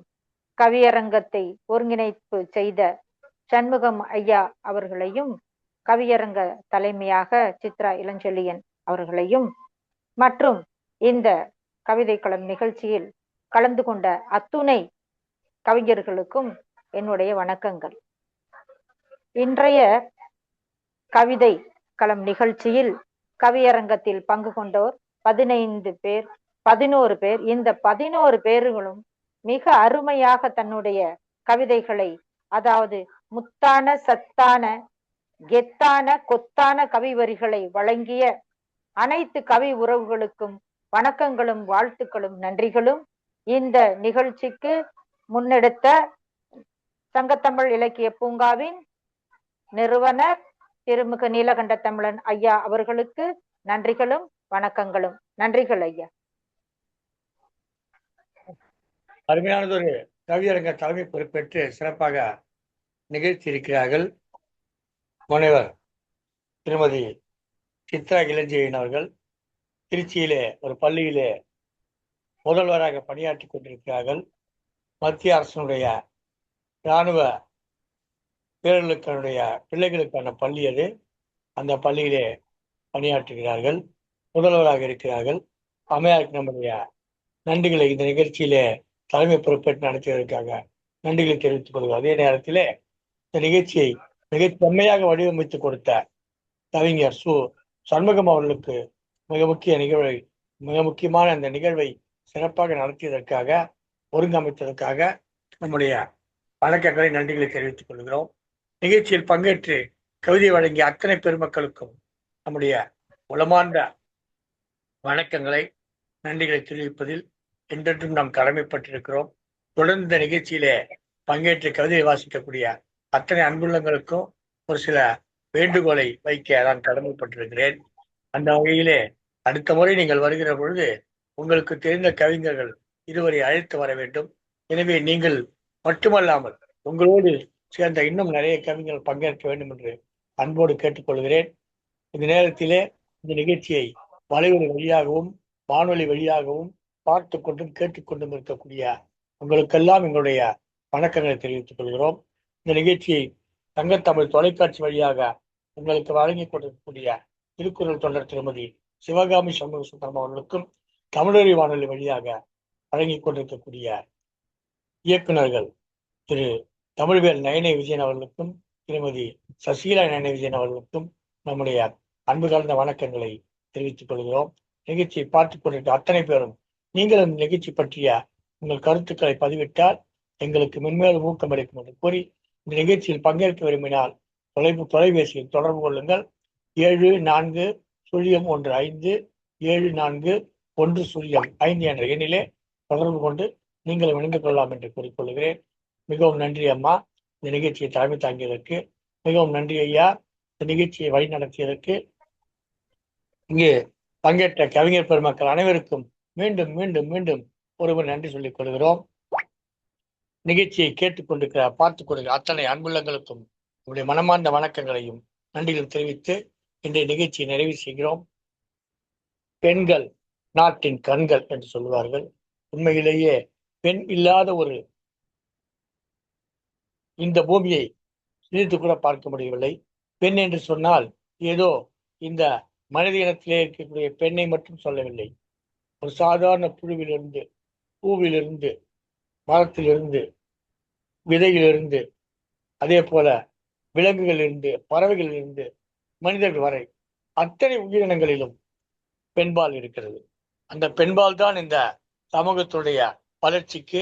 கவியரங்கத்தை ஒருங்கிணைப்பு செய்த சண்முகம் ஐயா அவர்களையும், கவியரங்க தலைமையாக சித்ரா இளஞ்செழியன் அவர்களையும் மற்றும் இந்த கவிதை களம் நிகழ்ச்சியில் கலந்து கொண்ட அத்துணை கவிஞர்களுக்கும் என்னுடைய வணக்கங்கள். இன்றைய கவிதை களம் நிகழ்ச்சியில் கவியரங்கத்தில் பங்கு கொண்டோர் 11 பேர். இந்த 11 பேர்களும் மிக அருமையாக தன்னுடைய கவிதைகளை, அதாவது முத்தான சத்தான கெத்தான கொத்தான கவி வரிகளை வழங்கிய அனைத்து கவி உறவுகளுக்கும் வணக்கங்களும் வாழ்த்துக்களும் நன்றிகளும். இந்த நிகழ்ச்சிக்கு முன்னெடுத்த சங்கத்தமிழ் இலக்கிய பூங்காவின் நிறுவனர் திருமிகு நீலகண்ட தமிழன் ஐயா அவர்களுக்கு நன்றிகளும் வணக்கங்களும். நன்றிகள் ஐயா. அருமையானதொரு கவியரங்க தலைமை பொறுப்பேற்று சிறப்பாக நிகழ்த்தி இருக்கிறார்கள் முனைவர் திருமதி சித்ரா இளஞ்செழியன் அவர்கள். திருச்சியிலே ஒரு பள்ளியிலே முதல்வராக பணியாற்றி கொண்டிருக்கிறார்கள். மத்திய அரசினுடைய இராணுவ வீரர்களுக்கான பிள்ளைகளுக்கான பள்ளி அது. அந்த பள்ளியிலே பணியாற்றுகிறார்கள், முதல்வராக இருக்கிறார்கள். அம்மையாருக்கு நம்முடைய நன்றிகளை இந்த நிகழ்ச்சியிலே தலைமை பொறுப்பேற்று நடத்தியதற்காக நன்றிகளை தெரிவித்துக் கொள்கிறோம். அதே நேரத்திலே இந்த நிகழ்ச்சியை மிக செம்மையாக வடிவமைத்து கொடுத்த கவிஞர் சண்முகம் அவர்களுக்கு மிக முக்கியமான அந்த நிகழ்வை சிறப்பாக நடத்தியதற்காக, ஒருங்கமைத்ததற்காக நம்முடைய வணக்கங்களை நன்றிகளை தெரிவித்துக் கொள்கிறோம். நிகழ்ச்சியில் பங்கேற்று கவிதை வழங்கிய அத்தனை பெருமக்களுக்கும் நம்முடைய உளமார்ந்த வணக்கங்களை நன்றிகளை தெரிவிப்பதில் என்றென்றும் நாம் கடமைப்பட்டிருக்கிறோம். தொடர்ந்து இந்த நிகழ்ச்சியிலே பங்கேற்று கவிதை வாசிக்கக்கூடிய அத்தனை அன்புள்ளங்களுக்கும் ஒரு சில வேண்டுகோளை வைக்க நான் கடமைப்பட்டிருக்கிறேன். அந்த வகையிலே அடுத்த முறை நீங்கள் வருகிற பொழுது உங்களுக்கு தெரிந்த கவிஞர்கள் இருவரை அழைத்து வர வேண்டும். எனவே நீங்கள் மட்டுமல்லாமல் உங்களோடு சேர்ந்த இன்னும் நிறைய கவிஞர்கள் பங்கேற்க வேண்டும் என்று அன்போடு கேட்டுக்கொள்கிறேன். இந்த நேரத்திலே இந்த நிகழ்ச்சியை வலைவொலி வழியாகவும் வானொலி வழியாகவும் பார்த்து கொண்டும் கேட்டுக்கொண்டும் இருக்கக்கூடிய உங்களுக்கெல்லாம் எங்களுடைய வணக்கங்களை தெரிவித்துக் கொள்கிறோம். இந்த நிகழ்ச்சியை தங்கத்தமிழ் தொலைக்காட்சி வழியாக உங்களுக்கு வழங்கி கொண்டிருக்கக்கூடிய திருக்குறள் தொண்டர் திருமதி சிவகாமி சண்முக சுந்தரம் அவர்களுக்கும், தமிழறி வானொலி வழியாக வழங்கி கொண்டிருக்கக்கூடிய இயக்குநர்கள் திரு தமிழ்வேல் நயனை விஜயன் அவர்களுக்கும் திருமதி சசிகலா நயனை விஜயன் அவர்களுக்கும் நம்முடைய அன்பு கலந்த வணக்கங்களை தெரிவித்துக் கொள்கிறோம். நிகழ்ச்சியை பார்த்துக் கொண்டிருக்க அத்தனை பேரும் நீங்களும் நிகழ்ச்சி பற்றிய உங்கள் கருத்துக்களை பதிவிட்டால் எங்களுக்கு மென்மேலும் ஊக்கம் அளிக்கும் என்று கூறி, இந்த நிகழ்ச்சியில் பங்கேற்க விரும்பினால் தொலைபேசியில் தொடர்பு கொள்ளுங்கள். 7415741005 என்ற எண்ணிலே தொடர்பு கொண்டு நீங்கள் இணைந்து கொள்ளலாம் என்று கூறிக்கொள்கிறேன். மிகவும் நன்றி அம்மா, இந்த நிகழ்ச்சியை தலைமை தாங்கியதற்கு. மிகவும் நன்றி ஐயா, இந்த நிகழ்ச்சியை வழி நடத்தியதற்கு. இங்கே பங்கேற்ற கவிஞர் பெருமக்கள் அனைவருக்கும் மீண்டும் மீண்டும் மீண்டும் ஒருவர் நன்றி சொல்லிக் கொள்கிறோம். நிகழ்ச்சியை கேட்டுக்கொண்டிருக்கிற பார்த்துக் கொண்டிருக்கிற அத்தனை அன்புள்ளங்களுக்கும் உங்களுடைய மனமார்ந்த வணக்கங்களையும் நன்றிகள் தெரிவித்து இன்றைய நிகழ்ச்சியை நிறைவு செய்கிறோம். பெண்கள் நாட்டின் கண்கள் என்று சொல்லுவார்கள். உண்மையிலேயே பெண் இல்லாத ஒரு இந்த பூமியை சிரித்து கூட பார்க்க முடியவில்லை. பெண் என்று சொன்னால் ஏதோ இந்த மனித இனத்திலே இருக்கக்கூடிய பெண்ணை மட்டும் சொல்லவில்லை. ஒரு சாதாரண புழுவிலிருந்து, பூவிலிருந்து, மரத்திலிருந்து, விதையிலிருந்து, அதே போல விலங்குகளிலிருந்து, பறவைகளிலிருந்து, மனிதர்கள் வரை அத்தனை உயிரினங்களிலும் பெண்பால் இருக்கிறது. அந்த பெண்பால் தான் இந்த சமூகத்துடைய வளர்ச்சிக்கு,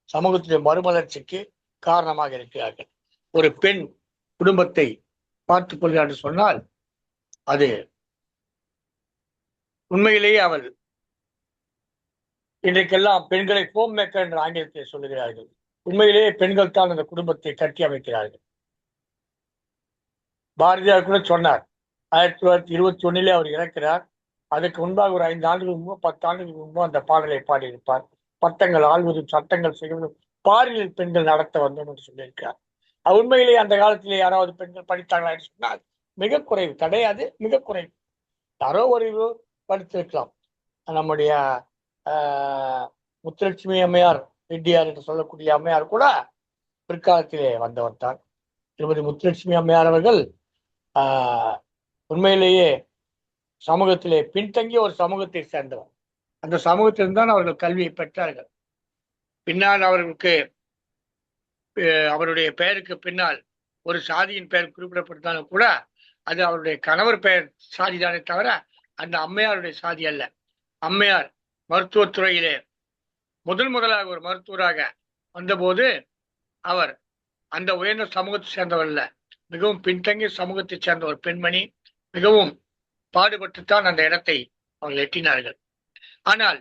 சமூகத்துடைய மறுமலர்ச்சிக்கு காரணமாக இருக்கிறார்கள். ஒரு பெண் குடும்பத்தை பார்த்துக் கொள்கிறார் என்று சொன்னால் அது உண்மையிலேயே அவள், இன்றைக்கெல்லாம் பெண்களை ஹோம் மேக்கர் என்ற ஆங்கிலத்தில் சொல்லுகிறார்கள். உண்மையிலேயே பெண்கள் தான் அந்த குடும்பத்தை கட்டி அமைக்கிறார்கள். பாரதியார் கூட சொன்னார், 1921 அவர் இறக்கிறார். அதுக்கு முன்பாக ஒரு 5 ஆண்டுகள் முன்பு 10 ஆண்டுகளுக்கு முன்பு அந்த பாடலை பாடியிருப்பார். பட்டங்கள் ஆள்வதும் சட்டங்கள் செய்வதும் பாரியில் பெண்கள் நடத்த வந்தோம் என்று சொல்லியிருக்கிறார். உண்மையிலேயே அந்த காலத்திலே யாராவது பெண்கள் படித்தார்களா என்று சொன்னால் மிக குறைவு, கிடையாது, மிக குறைவு. யாரோ ஒரு படித்திருக்கலாம். நம்முடைய முத்துலட்சுமி அம்மையார், ரெட்டியார் என்று சொல்லக்கூடிய அம்மையார் கூட பிற்காலத்திலே வந்தவர் தான். திருமதி முத்துலட்சுமி அம்மையார் அவர்கள் உண்மையிலேயே சமூகத்திலே பின்தங்கிய ஒரு சமூகத்தை சேர்ந்தவர். அந்த சமூகத்தில்தான் அவர்கள் கல்வியை பெற்றார்கள். பின்னால் அவர்களுக்கு அவருடைய பெயருக்கு பின்னால் ஒரு சாதியின் பெயர் குறிப்பிடப்பட்டாலும் கூட அது அவருடைய கணவர் பெயர் சாதிதானே தவிர அந்த அம்மையாருடைய சாதி அல்ல. அம்மையார் மருத்துவத்துறையிலே முதலாக ஒரு மருத்துவராக வந்தபோது அவர் அந்த உயர்ந்த சமூகத்தை சேர்ந்தவர் அல்ல, மிகவும் பின்தங்கிய சமூகத்தை சேர்ந்த ஒரு பெண்மணி. மிகவும் பாடுபட்டுத்தான் அந்த இடத்தை அவர்கள் எட்டினார்கள். ஆனால்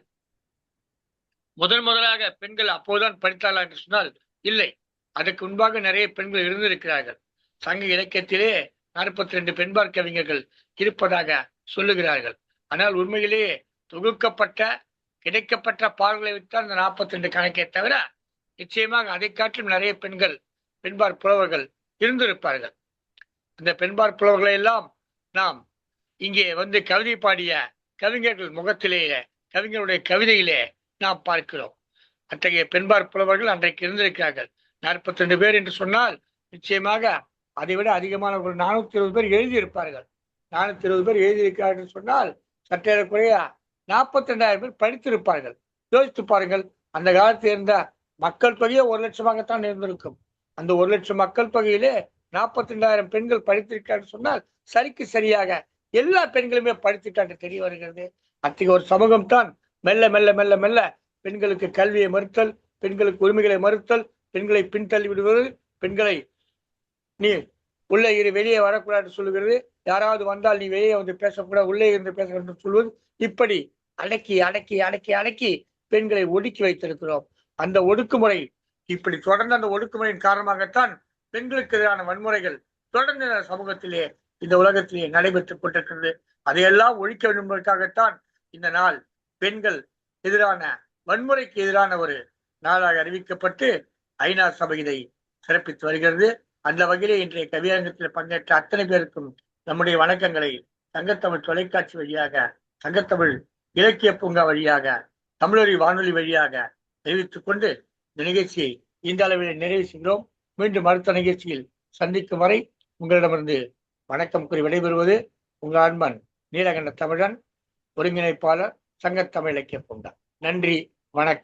முதலாக பெண்கள் அப்போதுதான் படித்தாளா என்று சொன்னால் இல்லை, அதற்கு முன்பாக நிறைய பெண்கள் இருந்திருக்கிறார்கள். சங்க இலக்கியத்திலே 42 பெண்பார் கவிஞர்கள் இருப்பதாக சொல்லுகிறார்கள். ஆனால் உண்மையிலேயே தொகுக்கப்பட்ட கிடைக்கப்பட்ட பாடல்களை விட்டால் அந்த 42 கணக்கே தவிர நிச்சயமாக அதை காட்டிலும் நிறைய பெண்பார் புலவர்கள் இருந்திருப்பார்கள். அந்த பெண்பார் புலவர்களை எல்லாம் நாம் இங்கே வந்து கவிதை பாடிய கவிஞர்கள் முகத்திலேயே கவிஞருடைய கவிதையிலே நாம் பார்க்கிறோம். அத்தகைய பெண்பார் புலவர்கள் அன்றைக்கு இருந்திருக்கிறார்கள். 42 பேர் என்று சொன்னால் நிச்சயமாக அதை விட அதிகமான ஒரு 420 பேர் எழுதியிருப்பார்கள். 420 பேர் எழுதியிருக்கிறார்கள் சொன்னால் சற்றேறக்குறைய 42,000 பேர் படித்திருப்பார்கள். யோசித்து பாருங்கள், அந்த காலத்தில் இருந்த மக்கள் தொகையே 1,00,000 இருந்திருக்கும். அந்த 1,00,000 மக்கள் தொகையிலே 42,000 பெண்கள் படித்திருக்கார்கள் சொன்னால் சரிக்கு சரியாக எல்லா பெண்களுமே படித்துட்டாங்க தெரிய வருகிறது. அத்தகைய ஒரு சமூகம் தான் மெல்ல மெல்ல மெல்ல மெல்ல பெண்களுக்கு கல்வியை மறுத்தல், பெண்களுக்கு உரிமைகளை மறுத்தல், பெண்களை பின்தள்ளி விடுவது, பெண்களை நீ உள்ளே இரு வெளியே வரக்கூடாது சொல்லுகிறது, யாராவது வந்தால் நீ வெளியே வந்து பேசக்கூடாது உள்ளே இருந்து பேச வேண்டும் சொல்வது, இப்படி அடக்கி அடக்கி அடக்கி அடக்கி பெண்களை ஒடுக்கி வைத்திருக்கிறோம். அந்த ஒடுக்குமுறை இப்படி தொடர்ந்து அந்த ஒடுக்குமுறையின் காரணமாகத்தான் பெண்களுக்கு எதிரான வன்முறைகள் தொடர்ந்து சமூகத்திலே இந்த உலகத்திலே நடைபெற்றுக் கொண்டிருக்கிறது. அதையெல்லாம் ஒழிக்க வேண்டும் என்பதற்காகத்தான் இந்த நாள் பெண்கள் எதிரான வன்முறைக்கு எதிரான ஒரு நாளாக அறிவிக்கப்பட்டு ஐநா சபை இதை சிறப்பித்து வருகிறது. அந்த வகையிலே இன்றைய கவியரங்கத்தில் பங்கேற்ற அத்தனை பேருக்கும் நம்முடைய வணக்கங்களை சங்கத்தமிழ் தொலைக்காட்சி வழியாக, சங்கத்தமிழ் இலக்கிய பூங்கா வழியாக, தமிழொலி வானொலி வழியாக தெரிவித்துக் கொண்டு இந்த நிகழ்ச்சியை இந்த அளவில் நிறைவு செய்கிறோம். மீண்டும் அடுத்த நிகழ்ச்சியில் சந்திக்கும் வரை உங்களிடமிருந்து வணக்கம் கூறி விடைபெறுவது உங்கள் அன்பன் நீலகண்ட தமிழன், ஒருங்கிணைப்பாளர் சங்கத்தமிழ் இலக்கிய பூங்கா. நன்றி, வணக்கம்.